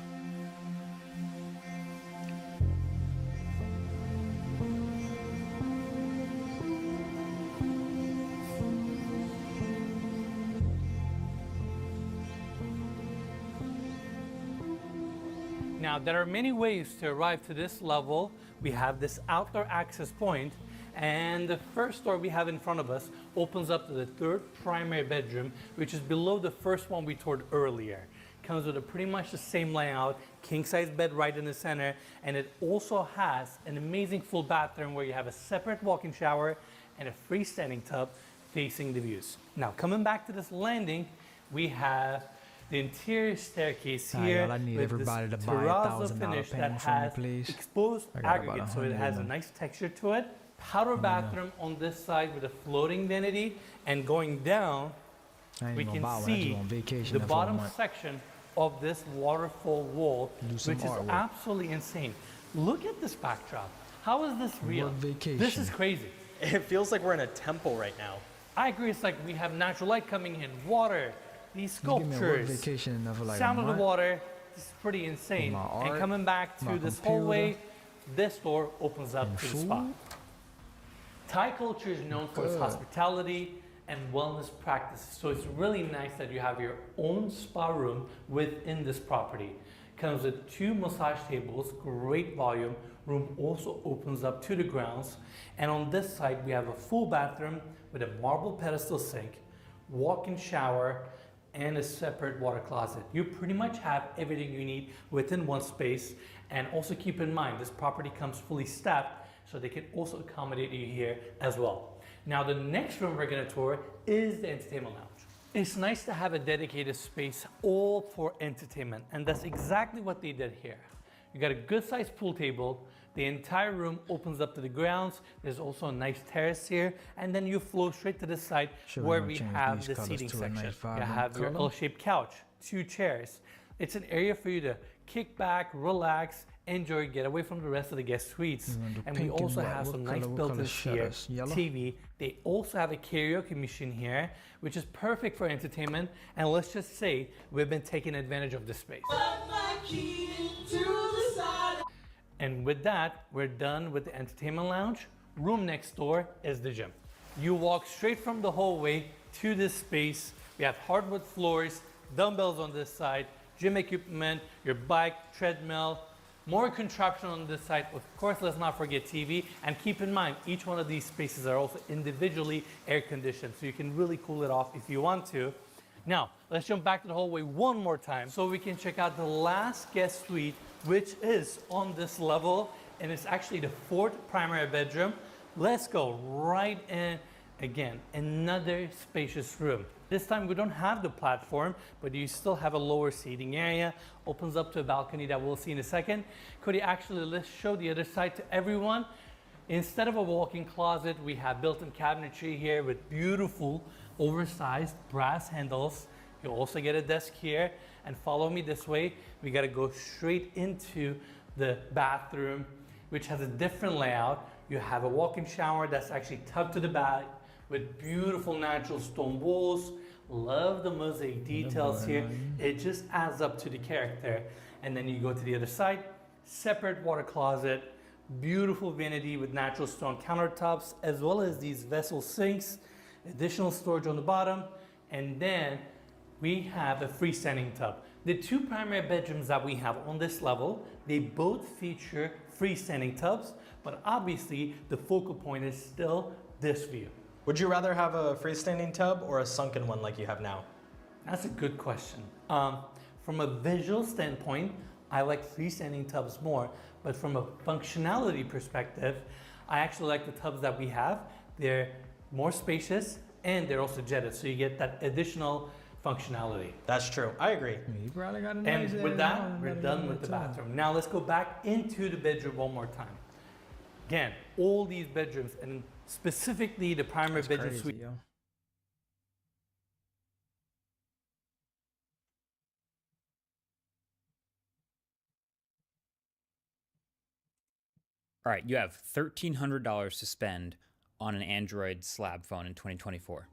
Speaker 13: Now, there are many ways to arrive to this level. We have this outdoor access point, and the first door we have in front of us opens up to the third primary bedroom, which is below the first one we toured earlier. Comes with a pretty much the same layout, king-size bed right in the center, and it also has an amazing full bathroom where you have a separate walk-in shower and a freestanding tub facing the views. Now, coming back to this landing, we have the interior staircase
Speaker 1: Nah,
Speaker 13: here
Speaker 1: y'all, I need
Speaker 13: with
Speaker 1: everybody
Speaker 13: this
Speaker 1: to buy a
Speaker 13: terrazzo
Speaker 1: $1,000
Speaker 13: finish that
Speaker 1: painting from me,
Speaker 13: has
Speaker 1: please.
Speaker 13: exposed
Speaker 1: I got about
Speaker 13: aggregate, so it
Speaker 1: 100
Speaker 13: has
Speaker 1: of
Speaker 13: a
Speaker 1: them.
Speaker 13: nice texture to it. Powder bathroom on this side with a floating vanity, and going down,
Speaker 1: I ain't
Speaker 13: we
Speaker 1: gonna
Speaker 13: can
Speaker 1: buy one. I just
Speaker 13: see
Speaker 1: want vacation
Speaker 13: the
Speaker 1: if I
Speaker 13: bottom
Speaker 1: want.
Speaker 13: section of this waterfall wall,
Speaker 1: Do
Speaker 13: which
Speaker 1: some
Speaker 13: is
Speaker 1: artwork.
Speaker 13: absolutely insane. Look at this backdrop. How is this real?
Speaker 1: Work vacation.
Speaker 13: This is crazy.
Speaker 14: It feels like we're in a temple right now.
Speaker 13: I agree. It's like we have natural light coming in, water, these
Speaker 1: Just give me a work
Speaker 13: sculptures,
Speaker 1: vacation enough for like
Speaker 13: sound
Speaker 1: a
Speaker 13: of the
Speaker 1: month.
Speaker 13: water. This is pretty insane.
Speaker 1: my
Speaker 13: And
Speaker 1: art,
Speaker 13: coming back to
Speaker 1: my
Speaker 13: this
Speaker 1: computer,
Speaker 13: hallway, this door opens up
Speaker 1: and
Speaker 13: to the spot.
Speaker 1: food.
Speaker 13: Thai culture is known for its
Speaker 1: Good.
Speaker 13: hospitality and wellness practices, so it's really nice that you have your own spa room within this property. Comes with 2 massage tables, great volume. Room also opens up to the grounds, and on this side we have a full bathroom with a marble pedestal sink, walk-in shower, and a separate water closet. You pretty much have everything you need within one space. And also keep in mind, this property comes fully staffed, so they can also accommodate you here as well. Now, the next room we're gonna tour is the entertainment lounge. It's nice to have a dedicated space all for entertainment, and that's exactly what they did here. You got a good sized pool table. The entire room opens up to the grounds. There's also a nice terrace here, and then you flow straight to the side
Speaker 1: Sure,
Speaker 13: where
Speaker 1: we're
Speaker 13: we
Speaker 1: gonna change
Speaker 13: have
Speaker 1: these
Speaker 13: the
Speaker 1: colors
Speaker 13: seating
Speaker 1: to a
Speaker 13: section.
Speaker 1: nice
Speaker 13: You
Speaker 1: vibrant
Speaker 13: have your
Speaker 1: color.
Speaker 13: L-shaped couch, 2 chairs. It's an area for you to kick back, relax, enjoy, get away from the rest of the guest suites. And we also have some nice built-ins here, TV. They also have a karaoke machine here, which is perfect for entertainment. And let's just say we've been taking advantage of this space. And with that, we're done with the entertainment lounge. Room next door is the gym. You walk straight from the hallway to this space. We have hardwood floors, dumbbells on this side, gym equipment, your bike, treadmill, more contraption on this side. Of course, let's not forget TV. And keep in mind, each one of these spaces are also individually air conditioned, so you can really cool it off if you want to. Now, let's jump back to the hallway one more time so we can check out the last guest suite, which is on this level, and it's actually the 4th primary bedroom. Let's go right in. Again, another spacious room. This time we don't have the platform, but you still have a lower seating area. Opens up to a balcony that we'll see in a second. Cody, actually, let's show the other side to everyone. Instead of a walk-in closet, we have built-in cabinetry here with beautiful, oversized brass handles. You also get a desk here, and follow me this way. We gotta go straight into the bathroom, which has a different layout. You have a walk-in shower that's actually tucked to the back with beautiful natural stone walls. Love the mosaic details here. It just adds up to the character. And then you go to the other side, separate water closet, beautiful vanity with natural stone countertops, as well as these vessel sinks, additional storage on the bottom, and then we have a freestanding tub. The 2 primary bedrooms that we have on this level, they both feature freestanding tubs, but obviously the focal point is still this view.
Speaker 14: Would you rather have a freestanding tub or a sunken one like you have now?
Speaker 13: That's a good question. From a visual standpoint, I like freestanding tubs more, but from a functionality perspective, I actually like the tubs that we have. They're more spacious and they're also jetted, so you get that additional functionality.
Speaker 14: That's true. I agree.
Speaker 1: You probably got a nice
Speaker 13: And with that, we're done with the bathroom. Now let's go back into the bedroom one more time. Again, all these bedrooms, and specifically the primary bedroom suite.
Speaker 1: Yo.
Speaker 9: All right, you have $1,300 to spend on an Android slab phone in 2024.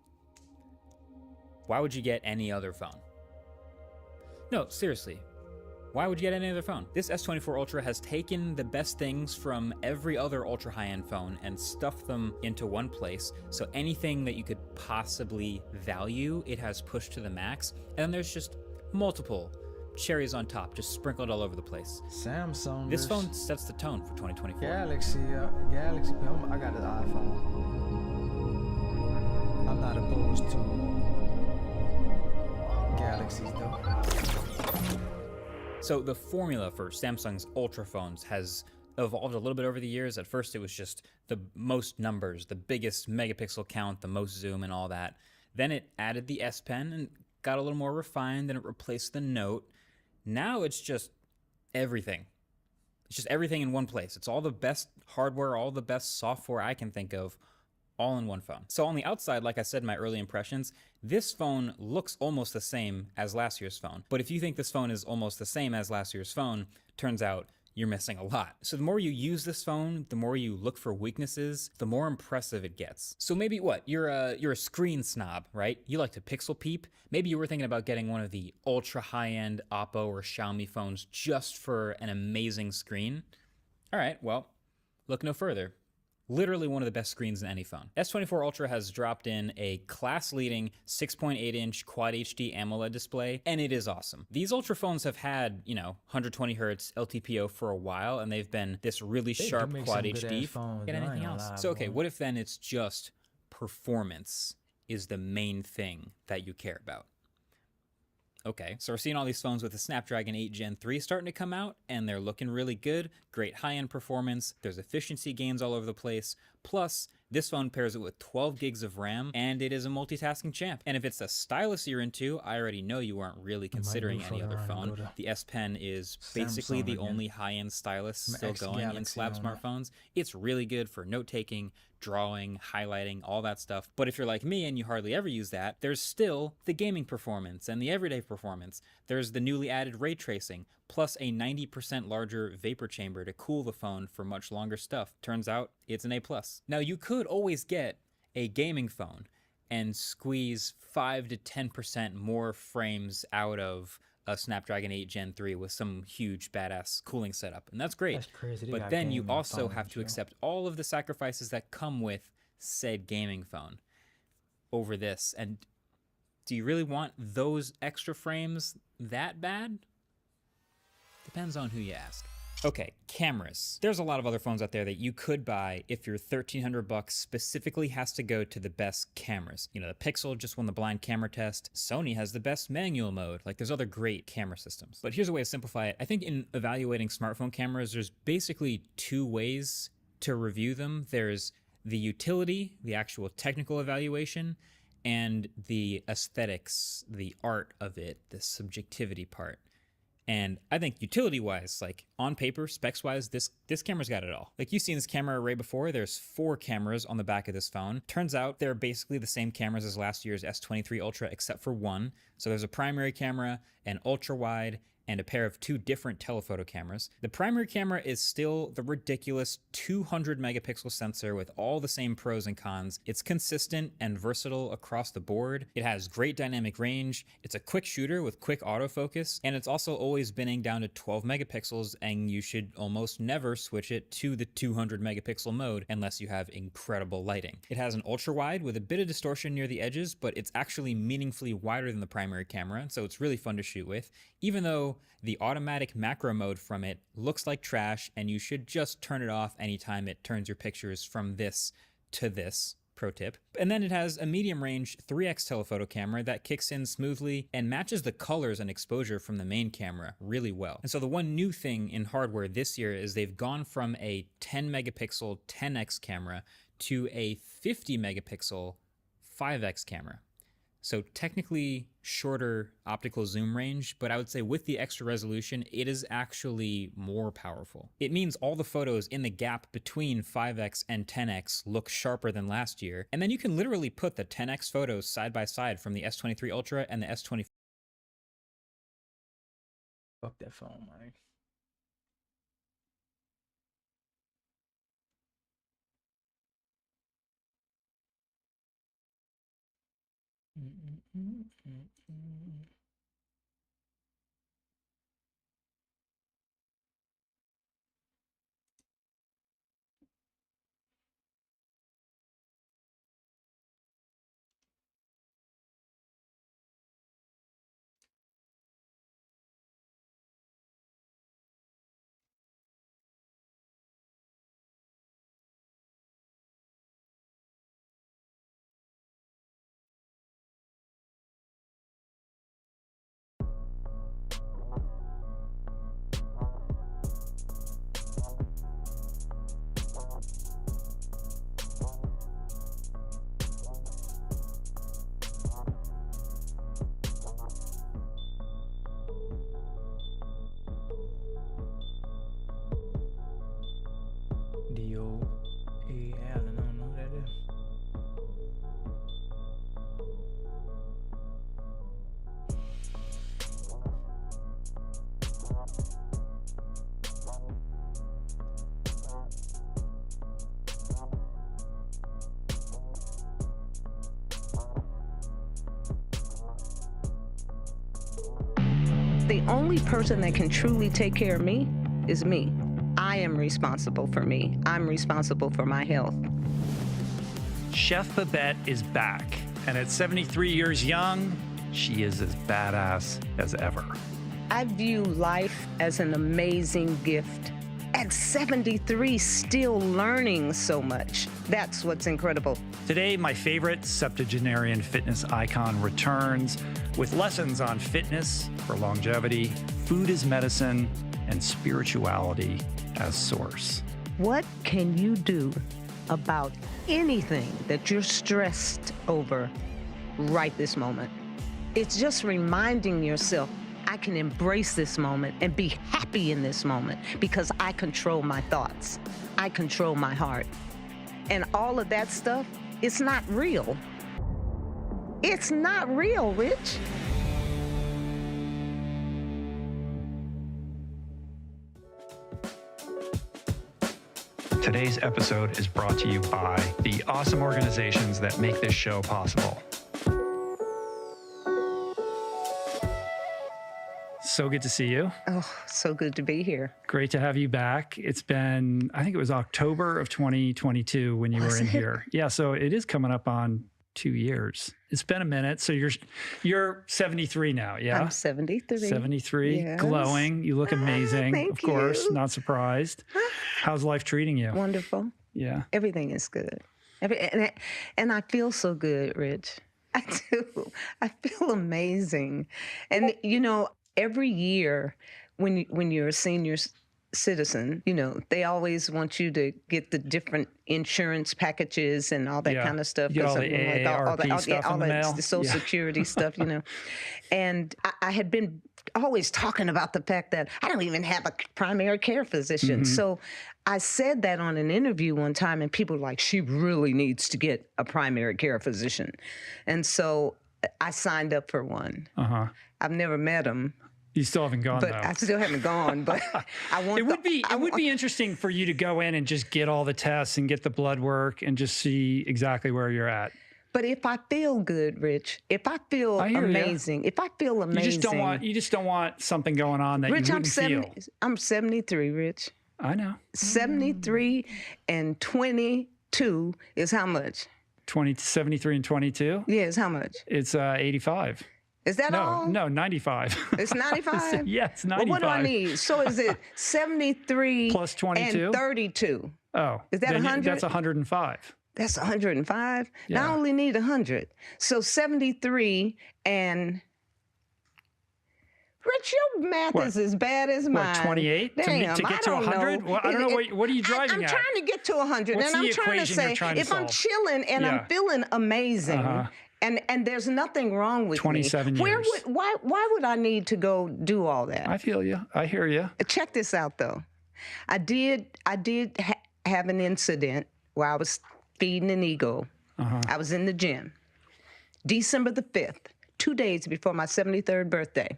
Speaker 9: Why would you get any other phone? No, seriously. Why would you get any other phone? This S24 Ultra has taken the best things from every other ultra high-end phone and stuffed them into one place. So anything that you could possibly value, it has pushed to the max. And then there's just multiple cherries on top, just sprinkled all over the place.
Speaker 1: Samsung.
Speaker 9: This phone sets the tone for 2024.
Speaker 1: Galaxy. I got an iPhone. I'm not opposed to Galaxies though.
Speaker 9: So the formula for Samsung's Ultra phones has evolved a little bit over the years. At first it was just the most numbers, the biggest megapixel count, the most zoom and all that. Then it added the S Pen and got a little more refined, and it replaced the Note. Now it's just everything. It's just everything in one place. It's all the best hardware, all the best software I can think of, all in one phone. So on the outside, like I said in my early impressions, this phone looks almost the same as last year's phone. But if you think this phone is almost the same as last year's phone, turns out you're missing a lot. So the more you use this phone, the more you look for weaknesses, the more impressive it gets. So maybe what? You're a screen snob, right? You like to pixel peep. Maybe you were thinking about getting one of the ultra high-end Oppo or Xiaomi phones just for an amazing screen. All right, well, look no further. Literally one of the best screens in any phone. S24 Ultra has dropped in a class-leading 6.8-inch Quad HD AMOLED display, and it is awesome. These Ultra phones have had, 120 Hz LTPO for a while, and they've been this really sharp Quad HD. Get anything else. So okay, what if then it's just performance is the main thing that you care about? Okay, so we're seeing all these phones with the Snapdragon 8 Gen 3 starting to come out, and they're looking really good. Great high-end performance. There's efficiency gains all over the place. Plus, this phone pairs it with 12 gigs of RAM, and it is a multitasking champ. And if it's a stylus you're into, I already know you aren't really considering any other phone. The S Pen is basically the only high-end stylus still going in slab smartphones. It's really good for note-taking, drawing, highlighting, all that stuff. But if you're like me and you hardly ever use that, there's still the gaming performance and the everyday performance. There's the newly added ray tracing. plus a 90% larger vapor chamber to cool the phone for much longer stuff. Turns out it's an A+. Now, you could always get a gaming phone and squeeze 5 to 10% more frames out of a Snapdragon 8 Gen 3 with some huge badass cooling setup, and that's great.
Speaker 1: That's crazy. They
Speaker 9: But
Speaker 1: got
Speaker 9: then you
Speaker 1: gaming
Speaker 9: also
Speaker 1: phones,
Speaker 9: have to
Speaker 1: yo.
Speaker 9: accept all of the sacrifices that come with said gaming phone over this. And do you really want those extra frames that bad? Depends on who you ask. Okay, cameras. There's a lot of other phones out there that you could buy if your $1,300 specifically has to go to the best cameras. You know, the Pixel just won the blind camera test. Sony has the best manual mode. Like, there's other great camera systems. But here's a way to simplify it. I think in evaluating smartphone cameras, there's basically two ways to review them. There's the utility, the actual technical evaluation, and the aesthetics, the art of it, the subjectivity part. And I think utility-wise, like on paper, specs-wise, this camera's got it all. Like you've seen this camera array before, there's 4 cameras on the back of this phone. Turns out they're basically the same cameras as last year's S23 Ultra, except for one. So there's a primary camera, an ultra-wide, and a pair of 2 different telephoto cameras. The primary camera is still the ridiculous 200 megapixel sensor with all the same pros and cons. It's consistent and versatile across the board. It has great dynamic range. It's a quick shooter with quick autofocus, and it's also always binning down to 12 megapixels, and you should almost never switch it to the 200 megapixel mode unless you have incredible lighting. It has an ultra wide with a bit of distortion near the edges, but it's actually meaningfully wider than the primary camera, so it's really fun to shoot with, even though the automatic macro mode from it looks like trash, and you should just turn it off anytime it turns your pictures from this to this. Pro tip. And then it has a medium range 3x telephoto camera that kicks in smoothly and matches the colors and exposure from the main camera really well. And so the one new thing in hardware this year is they've gone from a 10 megapixel 10x camera to a 50 megapixel 5x camera. So technically shorter optical zoom range, but I would say with the extra resolution, it is actually more powerful. It means all the photos in the gap between 5x and 10x look sharper than last year. And then you can literally put the 10x photos side by side from the S23 Ultra and the S24.
Speaker 1: Fuck that phone, man. D-O-A-L, I don't know who that is.
Speaker 17: The only person that can truly take care of me is me. I am responsible for me. I'm responsible for my health.
Speaker 18: Chef Babette is back, and at 73 years young, she is as badass as ever.
Speaker 17: I view life as an amazing gift. At 73, still learning so much. That's what's incredible.
Speaker 18: Today, my favorite septuagenarian fitness icon returns with lessons on fitness for longevity, food as medicine, and spirituality as source.
Speaker 17: What can you do about anything that you're stressed over right this moment? It's just reminding yourself, I can embrace this moment and be happy in this moment because I control my thoughts. I control my heart. And all of that stuff, it's not real. It's not real, Rich.
Speaker 18: Today's episode is brought to you by the awesome organizations that make this show possible. So good to see you.
Speaker 17: Oh, so good to be here.
Speaker 18: Great to have you back. It's been, I think it was October of 2022 when you were in here. Yeah, so it is coming up on 2 years. It's been a minute. So you're 73 now, yeah?
Speaker 17: I'm 73.
Speaker 18: 73,
Speaker 17: yes.
Speaker 18: Glowing. You look amazing.
Speaker 17: Thank
Speaker 18: of course,
Speaker 17: you.
Speaker 18: Not surprised. How's life treating you?
Speaker 17: Wonderful.
Speaker 18: Yeah.
Speaker 17: Everything is good. And I feel so good, Rich. I do. I feel amazing. And, you know, every year when you're a senior citizen, you know, they always want you to get the different insurance packages and all that kind of stuff.
Speaker 18: You get all the AARP stuff in the mail.
Speaker 17: The Social Security stuff, you know. And I had been always talking about the fact that I don't even have a primary care physician. So I said that on an interview one time, and people were like, she really needs to get a primary care physician. And so I signed up for one. I've never met him.
Speaker 18: You still haven't gone,
Speaker 17: but
Speaker 18: though.
Speaker 17: I still haven't gone. But I want.
Speaker 18: It would be interesting for you to go in and just get all the tests and get the blood work and just see exactly where you're at.
Speaker 17: But if I feel good, Rich, if I feel amazing, if I feel amazing,
Speaker 18: you just don't want something going on that
Speaker 17: Rich,
Speaker 18: you wouldn't feel.
Speaker 17: I'm 73, Rich.
Speaker 18: I know.
Speaker 17: 73 and 22 is how much?
Speaker 18: 73 and 22?
Speaker 17: Yeah, it's how much?
Speaker 18: It's 85.
Speaker 17: Is that all?
Speaker 18: No, 95.
Speaker 17: It's 95?
Speaker 18: Yeah, it's 95.
Speaker 17: Well, what do I need? So is it 73
Speaker 18: plus 22
Speaker 17: and 32?
Speaker 18: Oh.
Speaker 17: Is that 100?
Speaker 18: That's 105.
Speaker 17: That's 105?
Speaker 18: Yeah.
Speaker 17: Now I only need 100. So 73 and... Rich, your math is as bad as mine.
Speaker 18: What, 28?
Speaker 17: Damn,
Speaker 18: to get to 100? Well, I don't know. What are you driving at?
Speaker 17: I'm trying to get to 100.
Speaker 18: What's
Speaker 17: and I'm
Speaker 18: the
Speaker 17: trying to
Speaker 18: equation
Speaker 17: say,
Speaker 18: you're trying to
Speaker 17: if I'm
Speaker 18: solve?
Speaker 17: chilling and I'm feeling amazing, and there's nothing wrong with
Speaker 18: 27
Speaker 17: me.
Speaker 18: years.
Speaker 17: Why would I need to go do all that?
Speaker 18: I feel you. I hear you.
Speaker 17: Check this out, though. I did have an incident where I was feeding an ego. I was in the gym. December the 5th, 2 days before my 73rd birthday.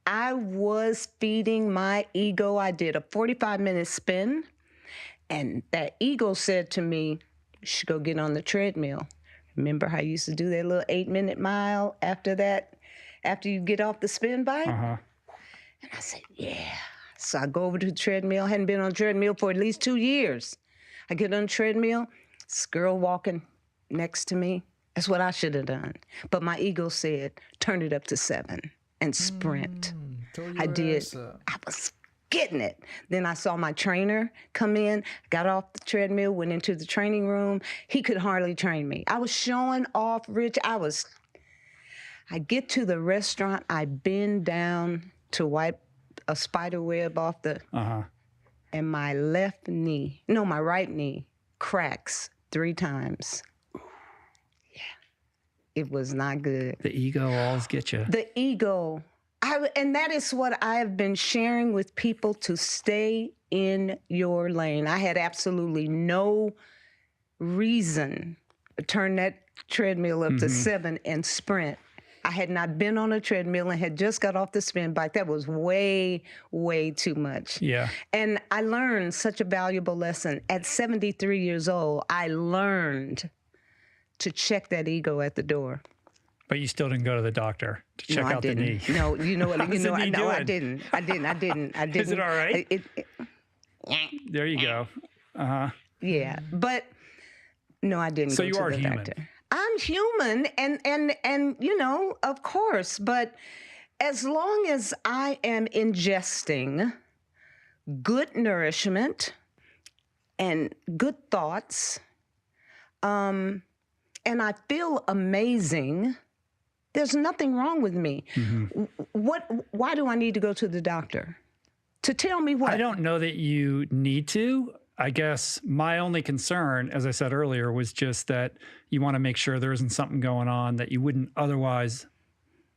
Speaker 17: I was feeding my ego. I did a 45-minute spin, and that ego said to me, you should go get on the treadmill. Remember how you used to do that little 8-minute mile after that, after you get off the spin bike? And I said, yeah. So I go over to the treadmill. I hadn't been on the treadmill for at least 2 years. I get on the treadmill, this girl walking next to me. That's what I should have done. But my ego said, turn it up to 7 and sprint. I did. I was getting it. Then I saw my trainer come in, got off the treadmill, went into the training room. He could hardly train me. I was showing off, Rich. I get to the restaurant, I bend down to wipe a spider web off the, and my my right knee cracks 3 times. It was not good.
Speaker 18: The ego always gets you.
Speaker 17: The ego. And that is what I have been sharing with people, to stay in your lane. I had absolutely no reason to turn that treadmill up to 7 and sprint. I had not been on a treadmill and had just got off the spin bike. That was way, way too much.
Speaker 18: Yeah.
Speaker 17: And I learned such a valuable lesson. At 73 years old, I learned to check that ego at the door.
Speaker 18: But you still didn't go to the doctor to check out the knee.
Speaker 17: No, you know what?
Speaker 18: I
Speaker 17: didn't. I didn't.
Speaker 18: Is it all right? There you go.
Speaker 17: Yeah, but no, I didn't.
Speaker 18: So
Speaker 17: go
Speaker 18: you
Speaker 17: to
Speaker 18: are
Speaker 17: the
Speaker 18: human.
Speaker 17: doctor. I'm human, and you know, of course. But as long as I am ingesting good nourishment and good thoughts, and I feel amazing, there's nothing wrong with me. Why do I need to go to the doctor? To tell me what?
Speaker 18: I don't know that you need to. I guess my only concern, as I said earlier, was just that you want to make sure there isn't something going on that you wouldn't otherwise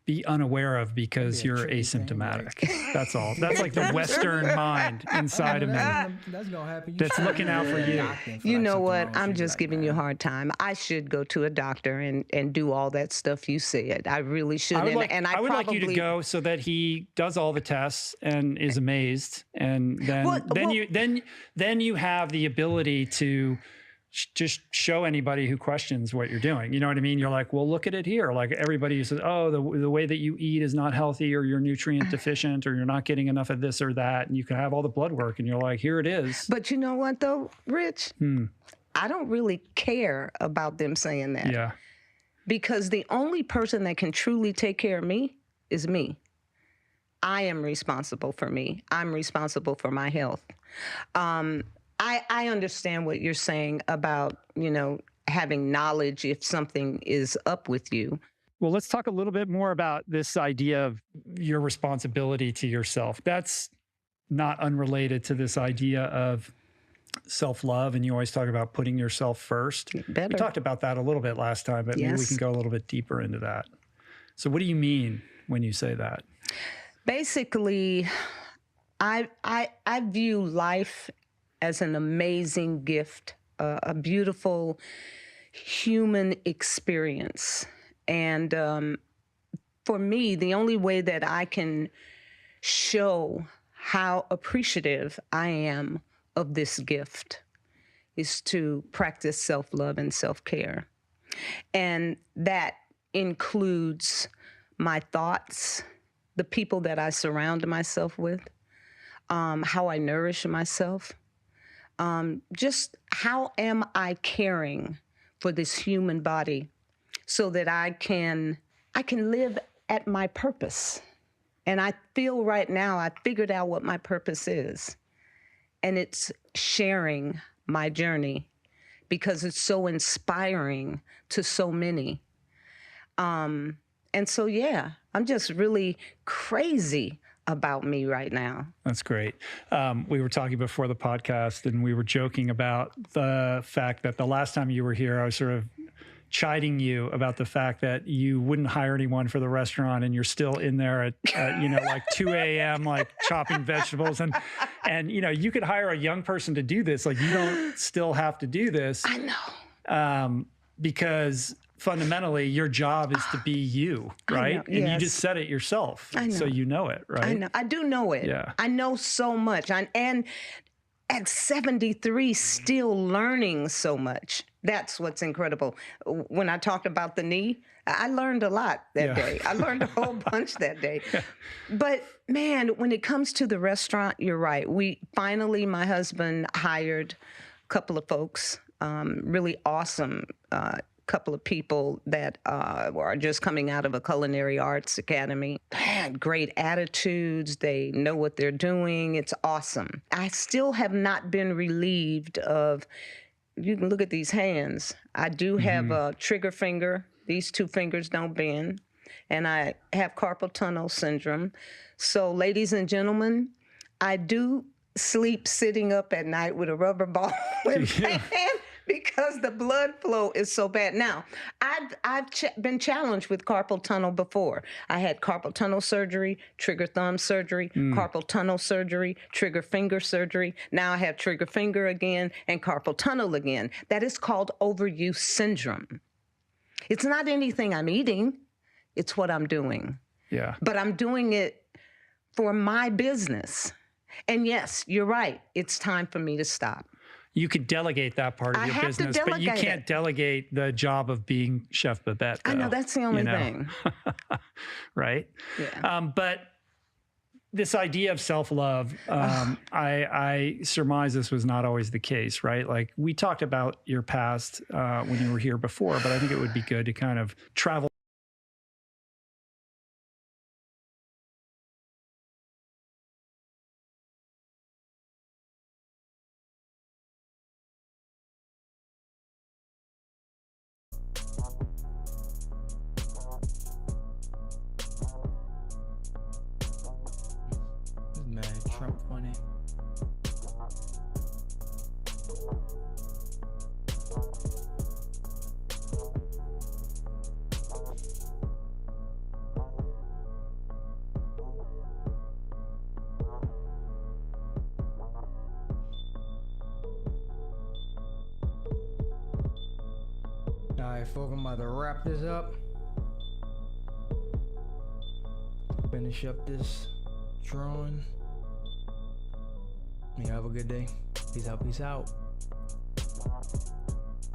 Speaker 18: be unaware of because you're asymptomatic. That's all. That's like the Western mind inside of me
Speaker 1: That's gonna happen.
Speaker 18: that's looking out for you.
Speaker 17: You know what? I'm just giving you a hard time. I should go to a doctor and do all that stuff you said. I really should.
Speaker 18: I would like,
Speaker 17: and I
Speaker 18: would like you to
Speaker 17: probably-
Speaker 18: go so that he does all the tests and is amazed, and then then you have the ability to just show anybody who questions what you're doing. You know what I mean? You're like, well, look at it here. Like everybody who says, oh, the way that you eat is not healthy, or you're nutrient deficient, or you're not getting enough of this or that. And you can have all the blood work and you're like, here it is.
Speaker 17: But you know what though, Rich? I don't really care about them saying that.
Speaker 18: Yeah.
Speaker 17: Because the only person that can truly take care of me is me. I am responsible for me. I'm responsible for my health. I understand what you're saying about, having knowledge if something is up with you.
Speaker 18: Well, let's talk a little bit more about this idea of your responsibility to yourself. That's not unrelated to this idea of self-love, and you always talk about putting yourself first.
Speaker 17: Better.
Speaker 18: We talked about that a little bit last time, but maybe we can go a little bit deeper into that. So what do you mean when you say that?
Speaker 17: Basically, I view life as an amazing gift, a beautiful human experience. And for me, the only way that I can show how appreciative I am of this gift is to practice self-love and self-care. And that includes my thoughts, the people that I surround myself with, how I nourish myself. Just how am I caring for this human body so that I can live at my purpose. And I feel right now I figured out what my purpose is. And it's sharing my journey because it's so inspiring to so many. And so, yeah, I'm just really crazy about me right now.
Speaker 18: That's great. We were talking before the podcast, and we were joking about the fact that the last time you were here, I was sort of chiding you about the fact that you wouldn't hire anyone for the restaurant, and you're still in there at like 2 a.m. like chopping vegetables, and you could hire a young person to do this. Like, you don't still have to do this.
Speaker 17: I know.
Speaker 18: Because fundamentally, your job is to be you, right? And you just said it yourself.
Speaker 17: I know.
Speaker 18: So you know it, right?
Speaker 17: I know. I do know it.
Speaker 18: Yeah.
Speaker 17: I know so much. And at 73, still learning so much. That's what's incredible. When I talked about the knee, I learned a lot that day. I learned a whole bunch that day. But man, when it comes to the restaurant, you're right. My husband hired a couple of folks, really awesome couple of people that are just coming out of a culinary arts academy. Man, great attitudes. They know what they're doing. It's awesome. I still have not been relieved of, you can look at these hands. I do have a trigger finger. These two fingers don't bend. And I have carpal tunnel syndrome. So, ladies and gentlemen, I do sleep sitting up at night with a rubber ball in my hand, because the blood flow is so bad. Now, I've been challenged with carpal tunnel before. I had carpal tunnel surgery, trigger thumb surgery, carpal tunnel surgery, trigger finger surgery. Now I have trigger finger again and carpal tunnel again. That is called overuse syndrome. It's not anything I'm eating. It's what I'm doing.
Speaker 18: Yeah.
Speaker 17: But I'm doing it for my business. And yes, you're right. It's time for me to stop.
Speaker 18: You could delegate that part of your business, but you can't delegate the job of being Chef Babette, though.
Speaker 17: I know, that's the only thing.
Speaker 18: Right?
Speaker 17: Yeah.
Speaker 18: But this idea of self-love, I surmise this was not always the case, right? Like, we talked about your past when you were here before, but I think it would be good to kind of travel.
Speaker 1: Trump funny. Alright, folks, I'm about to wrap this up. Finish up this drawing. You have a good day. Peace out, peace out.